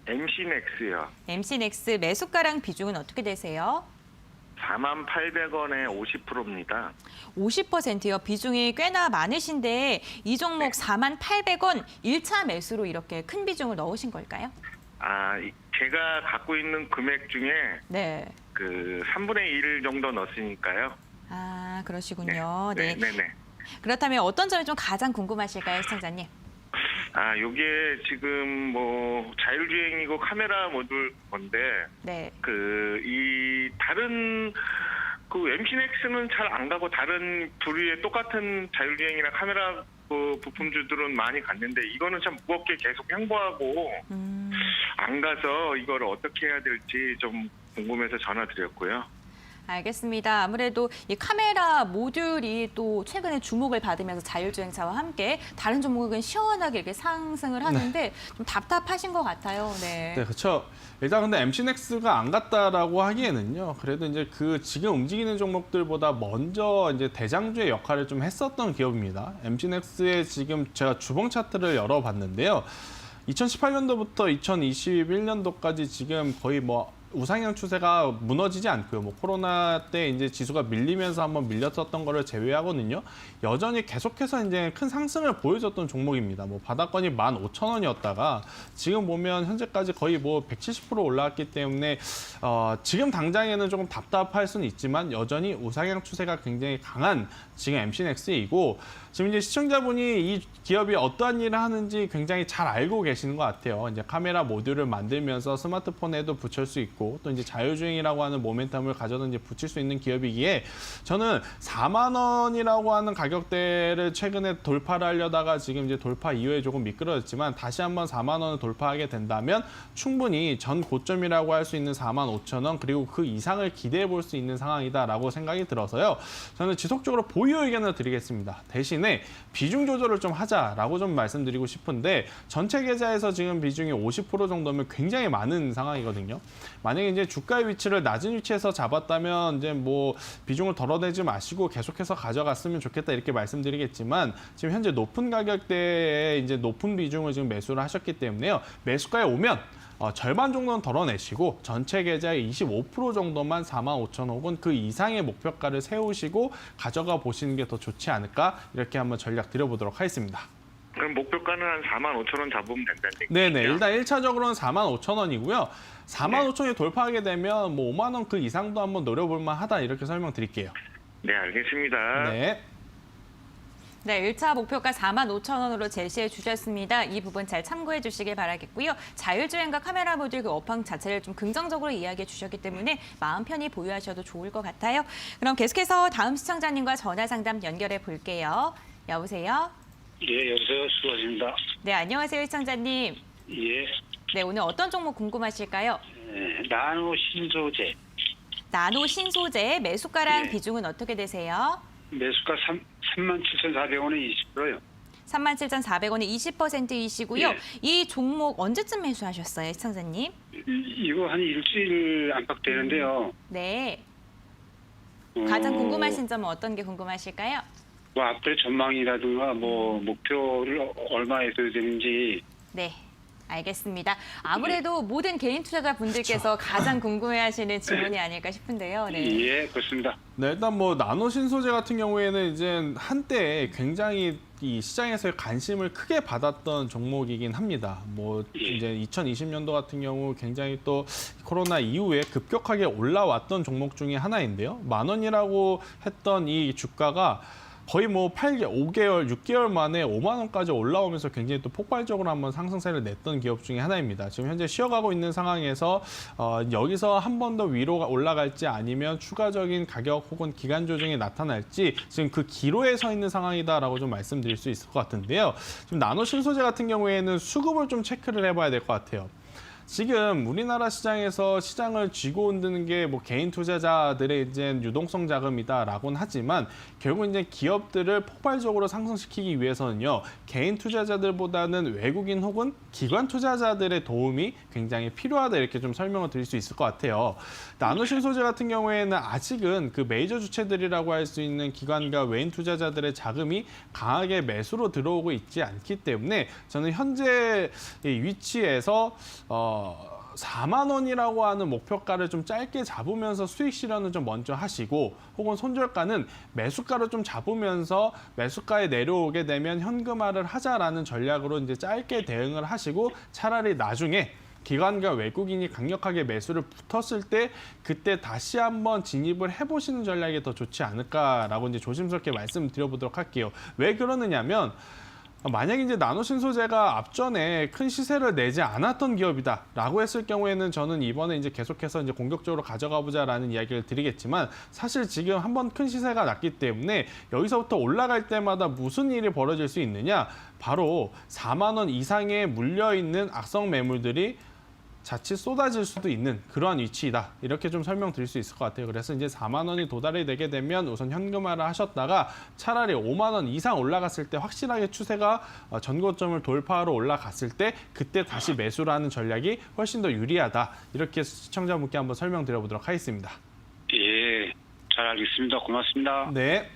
MC넥스요. MC넥스 매수가랑 비중은 어떻게 되세요? 48,000원에 50%입니다. 50%요. 비중이 꽤나 많으신데 이 종목 48,000원 1차 매수로 이렇게 큰 비중을 넣으신 걸까요? 제가 갖고 있는 금액 중에 네. 그 3분의 1 정도 넣었으니까요. 아, 그러시군요. 네. 네. 그렇다면 어떤 점이 좀 가장 궁금하실까요, 시청자님? 요게 지금 뭐 자율주행이고 카메라 모듈 건데 네. 이 다른 그 MC넥스는 잘 안 가고 다른 부류의 똑같은 자율주행이나 카메라 그 부품주들은 많이 갔는데 이거는 참 무겁게 계속 행보하고 안 가서 이걸 어떻게 해야 될지 좀 궁금해서 전화드렸고요. 알겠습니다. 아무래도 이 카메라 모듈이 또 최근에 주목을 받으면서 자율주행차와 함께 다른 종목은 시원하게 이렇게 상승을 하는데 좀 답답하신 것 같아요. 네. 네, 그렇죠. 일단 근데 MC넥스가 안 갔다라고 하기에는요. 그래도 이제 그 지금 움직이는 종목들보다 먼저 이제 대장주의 역할을 좀 했었던 기업입니다. MC넥스의 지금 제가 주봉 차트를 열어봤는데요. 2018년도부터 2021년도까지 지금 거의 뭐 우상향 추세가 무너지지 않고요. 뭐 코로나 때 이제 지수가 밀리면서 한번 밀렸었던 거를 제외하고는요. 여전히 계속해서 이제 큰 상승을 보여줬던 종목입니다. 뭐 바닥권이 15,000원이었다가 지금 보면 현재까지 거의 뭐 170% 올라왔기 때문에 지금 당장에는 조금 답답할 수는 있지만 여전히 우상향 추세가 굉장히 강한 지금 MC넥스이고 지금 이제 시청자분이 이 기업이 어떠한 일을 하는지 굉장히 잘 알고 계시는 것 같아요. 이제 카메라 모듈을 만들면서 스마트폰에도 붙일 수 있고 또 이제 자율주행이라고 하는 모멘텀을 가져다 이제 붙일 수 있는 기업이기에 저는 4만 원이라고 하는 가격대를 최근에 돌파를 하려다가 지금 이제 돌파 이후에 조금 미끄러졌지만 다시 한번 4만 원을 돌파하게 된다면 충분히 전 고점이라고 할 수 있는 45,000원 그리고 그 이상을 기대해 볼 수 있는 상황이다라고 생각이 들어서요. 저는 지속적으로 보유 의견을 드리겠습니다. 대신에 비중 조절을 좀 하자라고 좀 말씀드리고 싶은데 전체 계좌에서 지금 비중이 50% 정도면 굉장히 많은 상황이거든요. 만약에 이제 주가의 위치를 낮은 위치에서 잡았다면 이제 뭐 비중을 덜어내지 마시고 계속해서 가져갔으면 좋겠다 이렇게 말씀드리겠지만 지금 현재 높은 가격대에 이제 높은 비중을 지금 매수를 하셨기 때문에요. 매수가에 오면 절반 정도는 덜어내시고 전체 계좌의 25% 정도만 45,000원 혹은 그 이상의 목표가를 세우시고 가져가 보시는 게 더 좋지 않을까 이렇게 한번 전략 드려보도록 하겠습니다. 그럼 목표가는 한 45,000원 잡으면 된다는 얘기죠? 네네. 일단 1차적으로는 45,000원이고요. 45,000원이 돌파하게 되면 뭐 5만 원 그 이상도 한번 노려볼 만하다 이렇게 설명드릴게요. 네, 알겠습니다. 네. 네, 1차 목표가 45,000원으로 제시해 주셨습니다. 이 부분 잘 참고해 주시길 바라겠고요. 자율주행과 카메라 모듈 그 업황 자체를 좀 긍정적으로 이야기해 주셨기 때문에 마음 편히 보유하셔도 좋을 것 같아요. 그럼 계속해서 다음 시청자님과 전화 상담 연결해 볼게요. 여보세요? 예, 여보세요. 수고하십니다. 네, 안녕하세요, 시청자님. 예, 네, 오늘 어떤 종목 궁금하실까요? 나노 신소재 나노 신소재 매수가랑 네. 비중은 어떻게 되세요? 매수가 37,400원에 20%요. 37,400원에 20%이시고요. 예. 이 종목 언제쯤 매수하셨어요, 시청자님? 이거 한 일주일 안팎 되는데요. 네. 가장 궁금하신 점은 어떤 게 궁금하실까요? 뭐 앞으로의 전망이라든가 뭐 목표를 얼마에 둬야 되는지. 네. 알겠습니다. 아무래도 모든 개인 투자자 분들께서 가장 궁금해하시는 질문이 아닐까 싶은데요. 네. 예, 그렇습니다. 네, 일단 뭐 나노 신소재 같은 경우에는 이제 한때 굉장히 이 시장에서의 관심을 크게 받았던 종목이긴 합니다. 뭐 이제 2020년도 같은 경우 굉장히 또 코로나 이후에 급격하게 올라왔던 종목 중에 하나인데요. 10,000원이라고 했던 이 주가가 거의 뭐 5개월, 6개월 만에 5만 원까지 올라오면서 굉장히 또 폭발적으로 한번 상승세를 냈던 기업 중에 하나입니다. 지금 현재 쉬어가고 있는 상황에서 여기서 한 번 더 위로 올라갈지 아니면 추가적인 가격 혹은 기간 조정이 나타날지 지금 그 기로에 서 있는 상황이다라고 좀 말씀드릴 수 있을 것 같은데요. 지금 나노 신소재 같은 경우에는 수급을 좀 체크를 해봐야 될 것 같아요. 지금 우리나라 시장에서 시장을 쥐고 흔드는 게 뭐 개인 투자자들의 이제 유동성 자금이다라고는 하지만 결국 이제 기업들을 폭발적으로 상승시키기 위해서는요 개인 투자자들보다는 외국인 혹은 기관 투자자들의 도움이 굉장히 필요하다 이렇게 좀 설명을 드릴 수 있을 것 같아요. 나노 신소재 같은 경우에는 아직은 그 메이저 주체들이라고 할 수 있는 기관과 외인 투자자들의 자금이 강하게 매수로 들어오고 있지 않기 때문에 저는 현재 이 위치에서 4만 원이라고 하는 목표가를 좀 짧게 잡으면서 수익 실현을 좀 먼저 하시고 혹은 손절가는 매수가를 좀 잡으면서 매수가에 내려오게 되면 현금화를 하자라는 전략으로 이제 짧게 대응을 하시고 차라리 나중에 기관과 외국인이 강력하게 매수를 붙었을 때 그때 다시 한번 진입을 해보시는 전략이 더 좋지 않을까라고 이제 조심스럽게 말씀드려보도록 할게요. 왜 그러느냐면 만약 이제 나노 신소재가 앞전에 큰 시세를 내지 않았던 기업이다라고 했을 경우에는 저는 이번에 이제 계속해서 이제 공격적으로 가져가 보자라는 이야기를 드리겠지만 사실 지금 한번 큰 시세가 났기 때문에 여기서부터 올라갈 때마다 무슨 일이 벌어질 수 있느냐? 바로 4만 원 이상에 물려 있는 악성 매물들이 자칫 쏟아질 수도 있는 그러한 위치이다. 이렇게 좀 설명드릴 수 있을 것 같아요. 그래서 이제 4만 원이 도달이 되게 되면 우선 현금화를 하셨다가 차라리 5만 원 이상 올라갔을 때 확실하게 추세가 전고점을 돌파하러 올라갔을 때 그때 다시 매수를 하는 전략이 훨씬 더 유리하다. 이렇게 시청자분께 한번 설명드려보도록 하겠습니다. 예, 잘 알겠습니다. 고맙습니다. 네.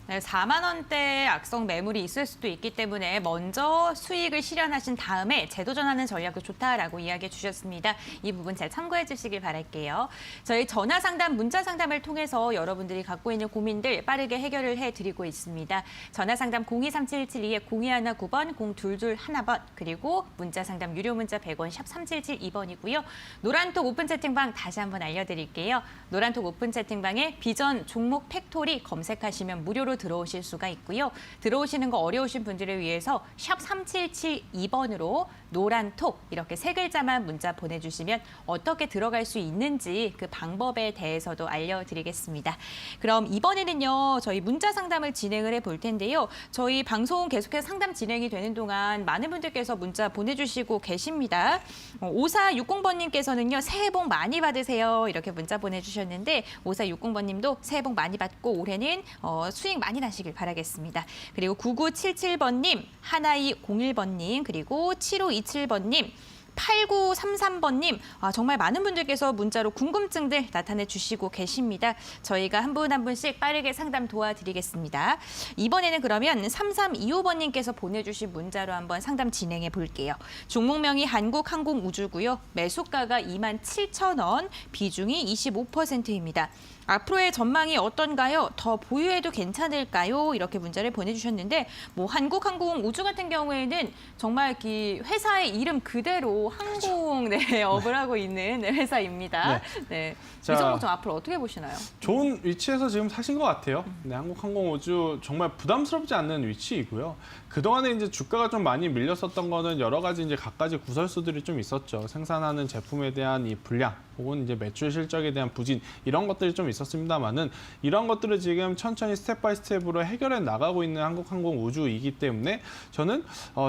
네, 4만 원대 악성 매물이 있을 수도 있기 때문에 먼저 수익을 실현하신 다음에 재도전하는 전략도 좋다라고 이야기해 주셨습니다. 이 부분 잘 참고해 주시길 바랄게요. 저희 전화 상담, 문자 상담을 통해서 여러분들이 갖고 있는 고민들 빠르게 해결을 해드리고 있습니다. 전화 상담 023772-0219번, 0221번, 그리고 문자 상담 유료 문자 100원 샵 3772번이고요. 노란톡 오픈 채팅방 다시 한번 알려드릴게요. 노란톡 오픈 채팅방에 비전 종목 팩토리 검색하시면 무료로 들어오실 수가 있고요. 들어오시는 거 어려우신 분들을 위해서 샵 3772번으로 노란톡 이렇게 세 글자만 문자 보내주시면 어떻게 들어갈 수 있는지 그 방법에 대해서도 알려드리겠습니다. 그럼 이번에는요. 저희 문자 상담을 진행을 해볼 텐데요. 저희 방송 계속해서 상담 진행이 되는 동안 많은 분들께서 문자 보내주시고 계십니다. 5460번님께서는요. 새해 복 많이 받으세요. 이렇게 문자 보내주셨는데 5460번님도 새해 복 많이 받고 올해는 수익 많이 나시길 바라겠습니다. 그리고 9977번님, 하나이01번님, 그리고 7527번님, 8933번님, 정말 많은 분들께서 문자로 궁금증들 나타내 주시고 계십니다. 저희가 한 분 한 분씩 빠르게 상담 도와드리겠습니다. 이번에는 그러면 3325번님께서 보내주신 문자로 한번 상담 진행해 볼게요. 종목명이 한국항공우주고요. 매수가가 27,000원, 비중이 25%입니다. 앞으로의 전망이 어떤가요? 더 보유해도 괜찮을까요? 이렇게 문자를 보내주셨는데 뭐 한국항공우주 같은 경우에는 정말 이 회사의 이름 그대로 항공 업을 하고 있는 회사입니다. 네. 자, 이 종목 좀 앞으로 어떻게 보시나요? 좋은 위치에서 지금 사신 것 같아요. 네, 한국항공우주 정말 부담스럽지 않는 위치이고요. 그동안에 이제 주가가 좀 많이 밀렸었던 거는 여러 가지 이제 갖가지 구설수들이 좀 있었죠. 생산하는 제품에 대한 이 불량 혹은 이제 매출 실적에 대한 부진 이런 것들이 좀 있었습니다만은 이런 것들을 지금 천천히 스텝 바이 스텝으로 해결해 나가고 있는 한국항공우주이기 때문에 저는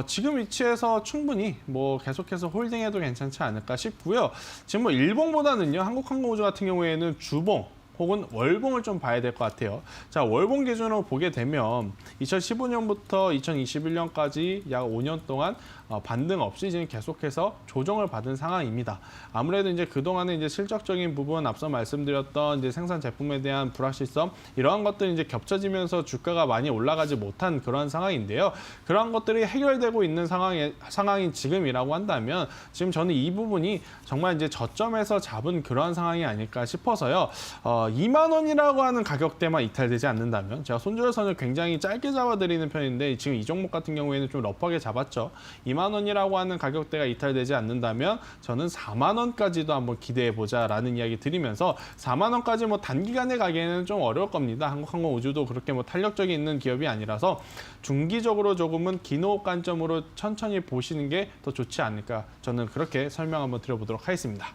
지금 위치에서 충분히 뭐 계속해서 홀딩해도 괜찮지 않을까 싶고요. 지금 뭐 일봉보다는요, 한국항공우주 같은 경우에는 주봉 혹은 월봉을 좀 봐야 될 것 같아요. 자, 월봉 기준으로 보게 되면 2015년부터 2021년까지 약 5년 동안 반등 없이 지금 계속해서 조정을 받은 상황입니다. 아무래도 이제 그동안에 이제 실적적인 부분, 앞서 말씀드렸던 이제 생산 제품에 대한 불확실성, 이러한 것들이 이제 겹쳐지면서 주가가 많이 올라가지 못한 그런 상황인데요. 그러한 것들이 해결되고 있는 상황인 지금이라고 한다면 지금 저는 이 부분이 정말 이제 저점에서 잡은 그러한 상황이 아닐까 싶어서요. 2만 원이라고 하는 가격대만 이탈되지 않는다면, 제가 손절선을 굉장히 짧게 잡아드리는 편인데 지금 이 종목 같은 경우에는 좀 러프하게 잡았죠. 2만 원이라고 하는 가격대가 이탈되지 않는다면 저는 4만 원까지도 한번 기대해보자라는 이야기 드리면서 4만 원까지 뭐 단기간에 가기에는 좀 어려울 겁니다. 한국항공우주도 그렇게 뭐 탄력적이 있는 기업이 아니라서 중기적으로 조금은 기노업 관점으로 천천히 보시는 게 더 좋지 않을까, 저는 그렇게 설명 한번 드려보도록 하겠습니다.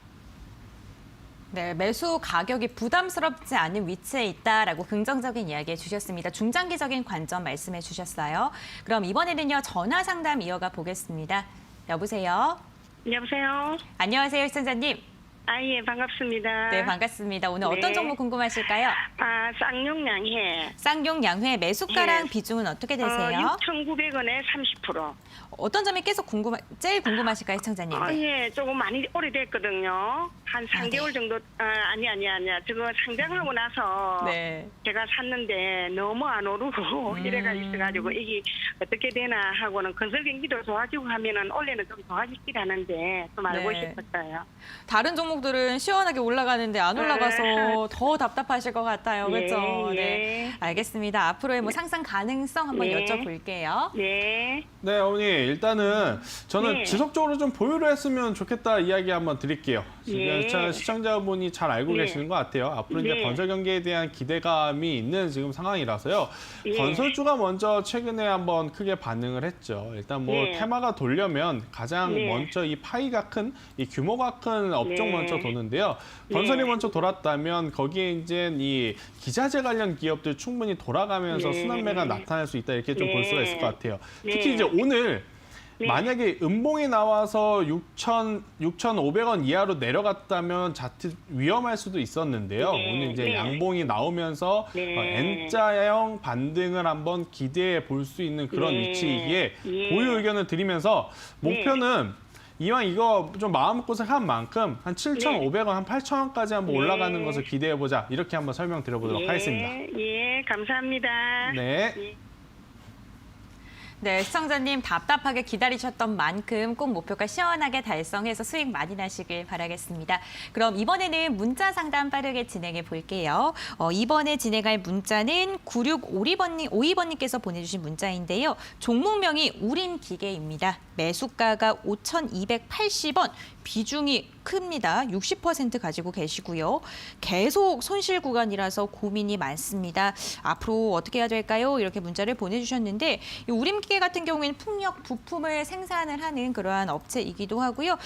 네, 매수 가격이 부담스럽지 않은 위치에 있다라고 긍정적인 이야기 해주셨습니다. 중장기적인 관점 말씀해 주셨어요. 그럼 이번에는요, 전화 상담 이어가 보겠습니다. 여보세요? 여보세요. 안녕하세요, 시청자님. 예, 반갑습니다. 네, 반갑습니다. 오늘 네. 어떤 종목 궁금하실까요? 쌍용양해. 쌍용 양회 매수가랑 예. 비중은 어떻게 되세요? 6,900원에 30%. 어떤 점이 계속 제일 궁금하실까요, 시청자님? 예, 조금 많이 오래됐거든요. 한 3개월 정도, 아니야. 저거 상장하고 나서 네. 제가 샀는데 너무 안 오르고 이래가 있어가지고 이게 어떻게 되나 하고는 건설 경기도 좋아지고 하면은 원래는 좀 좋아지긴 하는데 좀 알고 네. 싶었어요. 다른 종목들은 시원하게 올라가는데 안 올라가서 더 답답하실 것 같아요. 예, 그렇죠? 예. 네. 알겠습니다. 앞으로의 뭐 상승 가능성 한번 예. 여쭤볼게요. 네. 네, 어머니, 일단은 저는 네. 지속적으로 좀 보유를 했으면 좋겠다 이야기 한번 드릴게요. 지금 예. 시청자분이 잘 알고 네. 계시는 것 같아요. 앞으로 이제 네. 건설 경기에 대한 기대감이 있는 지금 상황이라서요. 예. 건설주가 먼저 최근에 한번 크게 반응을 했죠. 일단 뭐 네. 테마가 돌려면 가장 네. 먼저 이 파이가 큰, 이 규모가 큰 업종 네. 먼저 도는데요. 건설이 네. 먼저 돌았다면 거기에 이제 이 기자재 관련 기업들 충분히 돌아가면서 네. 순환매가 나타날 수 있다, 이렇게 좀 볼 네. 수가 있을 것 같아요. 특히 네. 이제 오늘 네. 만약에 음봉이 나와서 6,500원 이하로 내려갔다면 자칫 위험할 수도 있었는데요. 네. 오늘 이제 네. 양봉이 나오면서 네. N자형 반등을 한번 기대해 볼 수 있는 그런 네. 위치이기에 예. 보유 의견을 드리면서 목표는 이왕 이거 좀 마음고생한 만큼 한 7,500원, 한 8,000원까지 한번 네. 올라가는 것을 기대해보자, 이렇게 한번 설명드려보도록 하겠습니다. 예, 감사합니다. 네. 네, 시청자님 답답하게 기다리셨던 만큼 꼭 목표가 시원하게 달성해서 수익 많이 나시길 바라겠습니다. 그럼 이번에는 문자 상담 빠르게 진행해 볼게요. 이번에 진행할 문자는 9652번님께서 보내주신 문자인데요. 종목명이 우림기계입니다. 매수가가 5,280원, 비중이 큽니다. 60% 가지고 계시고요. 계속 손실 구간이라서 고민이 많습니다. 앞으로 어떻게 해야 될까요? 이렇게 문자를 보내주셨는데, 이 우림기계 같은 경우에는 풍력 부품을 생산을 하는 그러한 업체이기도 하고요.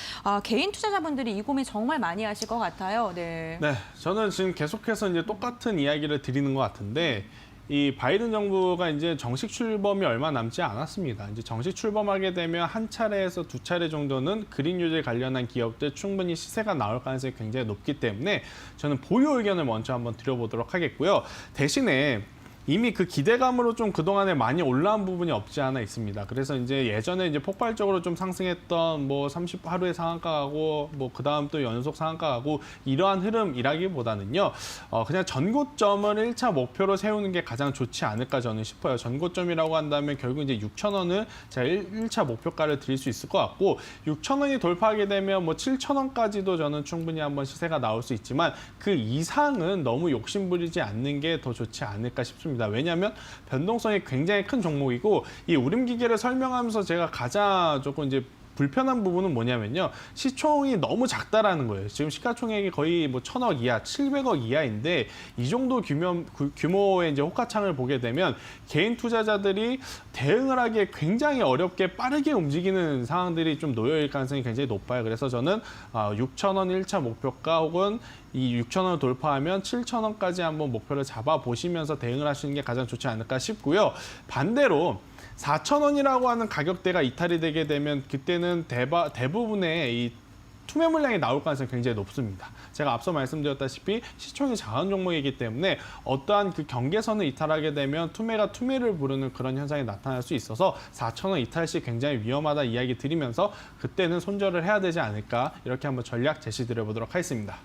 개인 투자자분들이 이 고민 정말 많이 하실 것 같아요. 네. 네, 저는 지금 계속해서 이제 똑같은 이야기를 드리는 것 같은데, 이 바이든 정부가 이제 정식 출범이 얼마 남지 않았습니다. 이제 정식 출범하게 되면 한 차례에서 두 차례 정도는 그린 유제 관련한 기업들 충분히 시세가 나올 가능성이 굉장히 높기 때문에 저는 보유 의견을 먼저 한번 드려보도록 하겠고요. 대신에 이미 그 기대감으로 좀 그동안에 많이 올라온 부분이 없지 않아 있습니다. 그래서 이제 예전에 이제 폭발적으로 좀 상승했던 뭐 30하루의 상한가 가고 뭐 그다음 또 연속 상한가 가고 이러한 흐름이라기보다는요. 그냥 전고점을 1차 목표로 세우는 게 가장 좋지 않을까 저는 싶어요. 전고점이라고 한다면 결국 이제 6,000원을 제가 1차 목표가를 드릴 수 있을 것 같고 6,000원이 돌파하게 되면 뭐 7,000원까지도 저는 충분히 한번 시세가 나올 수 있지만 그 이상은 너무 욕심부리지 않는 게 더 좋지 않을까 싶습니다. 왜냐하면 변동성이 굉장히 큰 종목이고 이 우림기계를 설명하면서 제가 가장 조금 이제 불편한 부분은 뭐냐면요. 시총이 너무 작다라는 거예요. 지금 시가총액이 거의 뭐 1,000억 이하, 700억 이하인데 이 정도 규모의 이제 호가창을 보게 되면 개인 투자자들이 대응을 하기에 굉장히 어렵게 빠르게 움직이는 상황들이 좀 놓여있을 가능성이 굉장히 높아요. 그래서 저는 6,000원 1차 목표가 혹은 이 6,000원을 돌파하면 7,000원까지 한번 목표를 잡아보시면서 대응을 하시는 게 가장 좋지 않을까 싶고요. 반대로 4,000원이라고 하는 가격대가 이탈이 되게 되면 그때는 대부분의 이 투매 물량이 나올 가능성이 굉장히 높습니다. 제가 앞서 말씀드렸다시피 시총이 작은 종목이기 때문에 어떠한 그 경계선을 이탈하게 되면 투매가 투매를 부르는 그런 현상이 나타날 수 있어서 4,000원 이탈 시 굉장히 위험하다 이야기 드리면서 그때는 손절을 해야 되지 않을까 이렇게 한번 전략 제시 드려보도록 하겠습니다.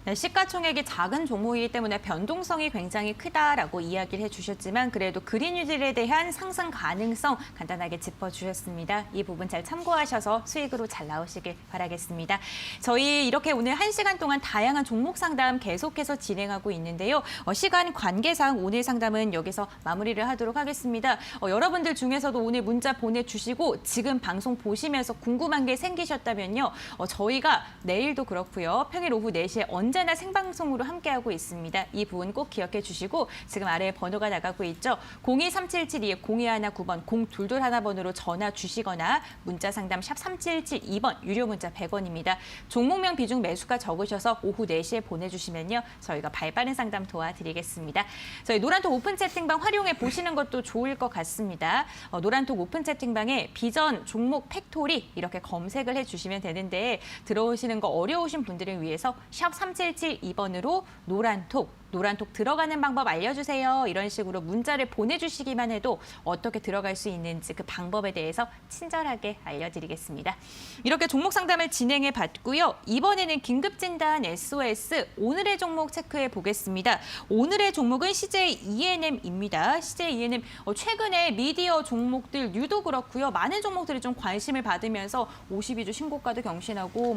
네, 시가총액이 작은 종목이기 때문에 변동성이 굉장히 크다라고 이야기를 해주셨지만 그래도 그린유질에 대한 상승 가능성 간단하게 짚어주셨습니다. 이 부분 잘 참고하셔서 수익으로 잘 나오시길 바라겠습니다. 저희 이렇게 오늘 1시간 동안 다양한 종목 상담 계속해서 진행하고 있는데요. 시간 관계상 오늘 상담은 여기서 마무리를 하도록 하겠습니다. 여러분들 중에서도 오늘 문자 보내주시고 지금 방송 보시면서 궁금한 게 생기셨다면요. 저희가 내일도 그렇고요. 평일 오후 4시에 언제나 생방송으로 함께하고 있습니다. 이 부분 꼭 기억해 주시고 지금 아래에 번호가 나가고 있죠. 023772-0219번 0221번으로 전화 주시거나 문자 상담 샵 3772번 유료 문자 100원입니다. 종목명 비중 매수가 적으셔서 오후 4시에 보내주시면요. 저희가 발빠른 상담 도와드리겠습니다. 저희 노란톡 오픈 채팅방 활용해 보시는 것도 좋을 것 같습니다. 노란톡 오픈 채팅방에 비전 종목 팩토리 이렇게 검색을 해주시면 되는데 들어오시는 거 어려우신 분들을 위해서 샵 3772번으로 노란톡 들어가는 방법 알려주세요. 이런 식으로 문자를 보내주시기만 해도 어떻게 들어갈 수 있는지 그 방법에 대해서 친절하게 알려드리겠습니다. 이렇게 종목 상담을 진행해 봤고요. 이번에는 긴급진단 SOS 오늘의 종목 체크해 보겠습니다. 오늘의 종목은 CJ ENM입니다. CJ ENM 최근에 미디어 종목들 유독 그렇고요. 많은 종목들이 좀 관심을 받으면서 52주 신고가도 경신하고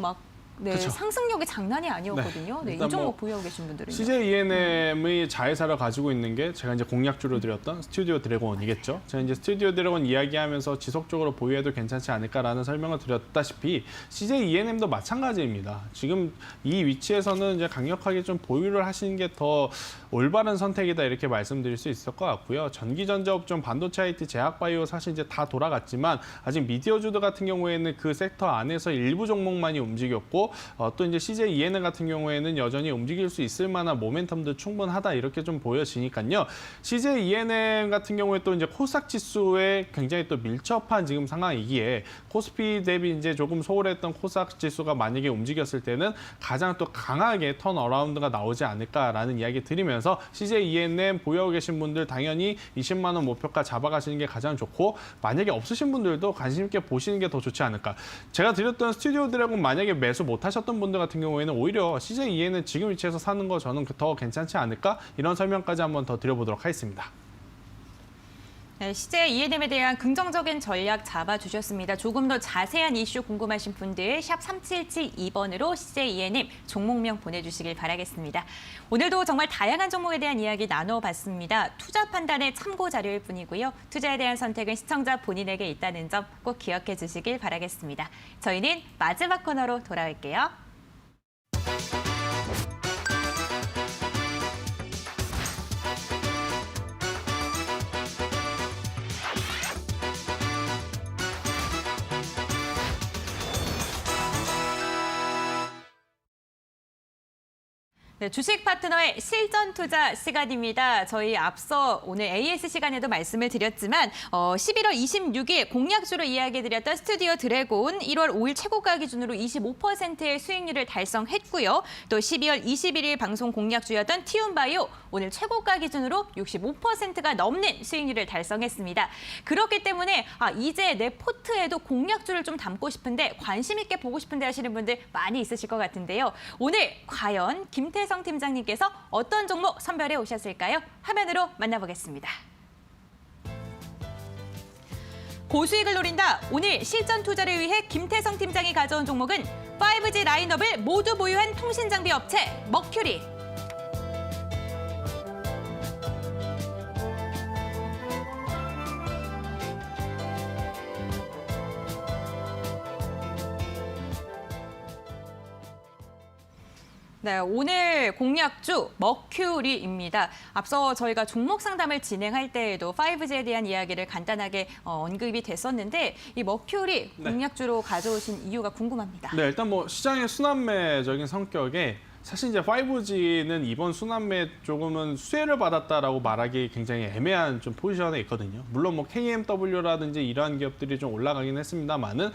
네, 그쵸. 상승력이 장난이 아니었거든요. 네, 이 일단 종목 보유하고 계신 분들은요. CJ ENM의 자회사를 가지고 있는 게 제가 이제 공략주로 드렸던 스튜디오 드래곤이겠죠. 제가 이제 스튜디오 드래곤 이야기하면서 지속적으로 보유해도 괜찮지 않을까라는 설명을 드렸다시피 CJ ENM도 마찬가지입니다. 지금 이 위치에서는 이제 강력하게 좀 보유를 하시는 게 더 올바른 선택이다 이렇게 말씀드릴 수 있을 것 같고요. 전기전자업종, 반도체 IT, 제약바이오 사실 이제 다 돌아갔지만 아직 미디어주들 같은 경우에는 그 섹터 안에서 일부 종목만이 움직였고 또 이제 CJ ENM 같은 경우에는 여전히 움직일 수 있을 만한 모멘텀도 충분하다 이렇게 좀 보여지니까요. CJ ENM 같은 경우에 또 이제 코스닥 지수에 굉장히 또 밀접한 지금 상황이기에 코스피 대비 이제 조금 소홀했던 코스닥 지수가 만약에 움직였을 때는 가장 또 강하게 턴어라운드가 나오지 않을까라는 이야기 드리면서 CJ ENM 보유하고 계신 분들 당연히 20만 원 목표가 잡아가시는 게 가장 좋고 만약에 없으신 분들도 관심 있게 보시는 게 더 좋지 않을까. 제가 드렸던 스튜디오 드래곤 만약에 매수 못하셨던 분들 같은 경우에는 오히려 CJ ENM 지금 위치에서 사는 거 저는 더 괜찮지 않을까 이런 설명까지 한번 더 드려보도록 하겠습니다. 네, CJ ENM에 대한 긍정적인 전략 잡아주셨습니다. 조금 더 자세한 이슈 궁금하신 분들 샵 3772번으로 CJ ENM 종목명 보내주시길 바라겠습니다. 오늘도 정말 다양한 종목에 대한 이야기 나눠봤습니다. 투자 판단의 참고 자료일 뿐이고요. 투자에 대한 선택은 시청자 본인에게 있다는 점 꼭 기억해 주시길 바라겠습니다. 저희는 마지막 코너로 돌아올게요. 네, 주식 파트너의 실전 투자 시간입니다. 저희 앞서 오늘 AS 시간에도 말씀을 드렸지만 11월 26일 공략주로 이야기해드렸던 스튜디오 드래곤 1월 5일 최고가 기준으로 25%의 수익률을 달성했고요. 또 12월 21일 방송 공략주였던 티움바이오 오늘 최고가 기준으로 65%가 넘는 수익률을 달성했습니다. 그렇기 때문에 이제 내 포트에도 공략주를 좀 담고 싶은데 관심 있게 보고 싶은데 하시는 분들 많이 있으실 것 같은데요. 오늘 과연 김태성 팀장님께서 어떤 종목 선별해 오셨을까요? 화면으로 만나보겠습니다. 고수익을 노린다. 오늘 실전 투자를 위해 김태성 팀장이 가져온 종목은 5G 라인업을 모두 보유한 통신장비 업체 머큐리. 네, 오늘 공략주 머큐리입니다. 앞서 저희가 종목 상담을 진행할 때에도 5G에 대한 이야기를 간단하게 언급이 됐었는데 이 머큐리 공략주로 가져오신 이유가 궁금합니다. 네, 일단 뭐 시장의 순환매적인 성격에 사실 이제 5G는 이번 순환매 조금은 수혜를 받았다라고 말하기 굉장히 애매한 좀 포지션에 있거든요. 물론 뭐 KMW라든지 이러한 기업들이 좀 올라가긴 했습니다만은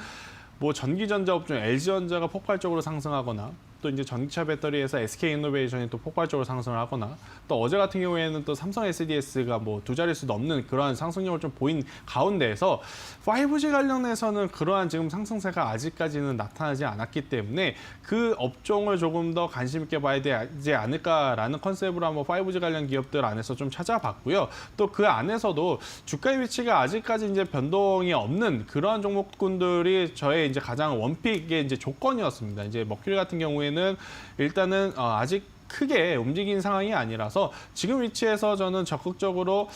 뭐 전기전자 업종 LG전자가 폭발적으로 상승하거나 또 이제 전기차 배터리에서 SK이노베이션이 또 폭발적으로 상승을 하거나 또 어제 같은 경우에는 또 삼성 SDS가 뭐 두 자릿수 넘는 그러한 상승력을 좀 보인 가운데에서 5G 관련해서는 그러한 지금 상승세가 아직까지는 나타나지 않았기 때문에 그 업종을 조금 더 관심 있게 봐야 되지 않을까라는 컨셉으로 한번 5G 관련 기업들 안에서 좀 찾아봤고요. 또 그 안에서도 주가의 위치가 아직까지 이제 변동이 없는 그러한 종목군들이 저의 이제 가장 원픽의 이제 조건이었습니다. 이제 머큐리 같은 경우에는 일단은 아직 크게 움직인 상황이 아니라서 지금 위치에서 저는 적극적으로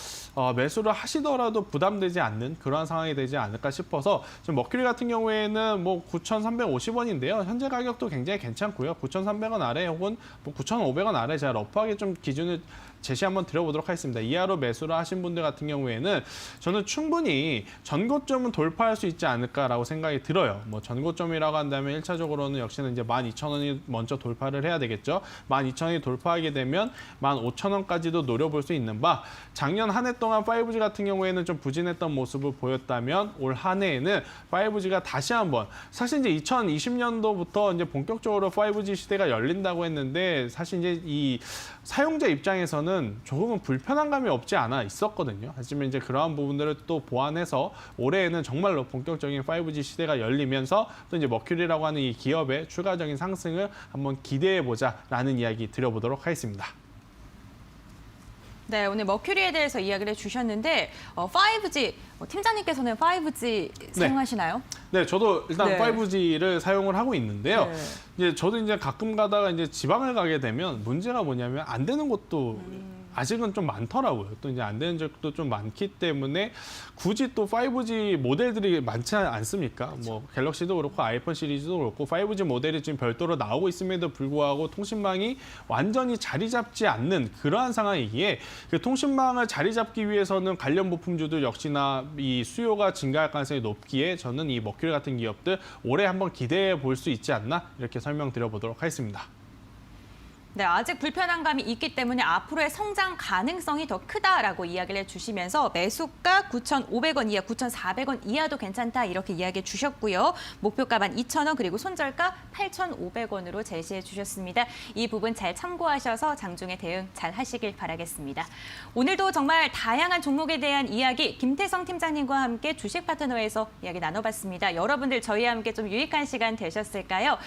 매수를 하시더라도 부담되지 않는 그러한 상황이 되지 않을까 싶어서 지금 머큐리 같은 경우에는 뭐 9,350원인데요. 현재 가격도 굉장히 괜찮고요. 9,300원 아래 혹은 뭐 9,500원 아래 제가 러프하게 좀 기준을 제시 한번 드려보도록 하겠습니다. 이하로 매수를 하신 분들 같은 경우에는 저는 충분히 전고점은 돌파할 수 있지 않을까라고 생각이 들어요. 뭐 전고점이라고 한다면 1차적으로는 역시나 이제 12,000원이 먼저 돌파를 해야 되겠죠. 12,000원이 돌파하게 되면 15,000원까지도 노려볼 수 있는 바 작년 한 해 동안 5G 같은 경우에는 좀 부진했던 모습을 보였다면 올 한 해에는 5G가 다시 한번 사실 이제 2020년도부터 이제 본격적으로 5G 시대가 열린다고 했는데 사실 이제 이 사용자 입장에서는 조금은 불편한 감이 없지 않아 있었거든요. 하지만 이제 그러한 부분들을 또 보완해서 올해에는 정말로 본격적인 5G 시대가 열리면서 또 이제 머큐리라고 하는 이 기업의 추가적인 상승을 한번 기대해보자라는 이야기 드려보도록 하겠습니다. 네, 오늘 머큐리에 대해서 이야기를 해주셨는데 5G, 팀장님께서는 5G 사용하시나요? 네, 저도 일단 네. 5G를 사용을 하고 있는데요. 네. 이제 저도 이제 가끔 가다가 이제 지방을 가게 되면 문제가 뭐냐면 안 되는 곳도 아직은 좀 많더라고요. 또 이제 안 되는 적도 좀 많기 때문에 굳이 또 5G 모델들이 많지 않습니까? 그렇죠. 뭐 갤럭시도 그렇고 아이폰 시리즈도 그렇고 5G 모델이 지금 별도로 나오고 있음에도 불구하고 통신망이 완전히 자리 잡지 않는 그러한 상황이기에 그 통신망을 자리 잡기 위해서는 관련 부품주들 역시나 이 수요가 증가할 가능성이 높기에 저는 이 머큐리 같은 기업들 올해 한번 기대해 볼 수 있지 않나 이렇게 설명드려보도록 하겠습니다. 네, 아직 불편한 감이 있기 때문에 앞으로의 성장 가능성이 더 크다라고 이야기를 해주시면서 매수가 9,500원 이하, 9,400원 이하도 괜찮다 이렇게 이야기해 주셨고요. 목표가 12,000원 그리고 손절가 8,500원으로 제시해 주셨습니다. 이 부분 잘 참고하셔서 장중에 대응 잘 하시길 바라겠습니다. 오늘도 정말 다양한 종목에 대한 이야기 김태성 팀장님과 함께 주식 파트너에서 이야기 나눠봤습니다. 여러분들 저희와 함께 좀 유익한 시간 되셨을까요?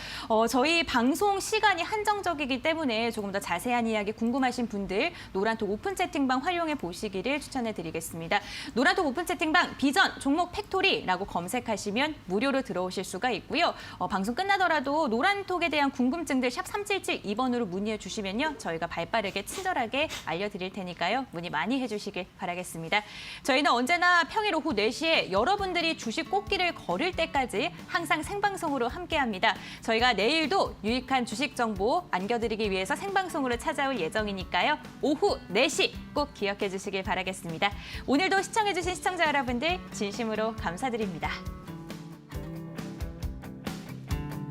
저희 방송 시간이 한정적이기 때문에 조금 더 자세한 이야기 궁금하신 분들 노란톡 오픈 채팅방 활용해 보시기를 추천해 드리겠습니다. 노란톡 오픈 채팅방 비전 종목 팩토리라고 검색하시면 무료로 들어오실 수가 있고요. 방송 끝나더라도 노란톡에 대한 궁금증들 샵 3772번으로 문의해 주시면요. 저희가 발빠르게 친절하게 알려드릴 테니까요. 문의 많이 해주시길 바라겠습니다. 저희는 언제나 평일 오후 4시에 여러분들이 주식 꽃길을 걸을 때까지 항상 생방송으로 함께합니다. 저희가 내일도 유익한 주식 정보 안겨드리기 위해서 생방송으로 찾아올 예정이니까요. 오후 4시 꼭 기억해 주시길 바라겠습니다. 오늘도 시청해 주신 시청자 여러분들 진심으로 감사드립니다.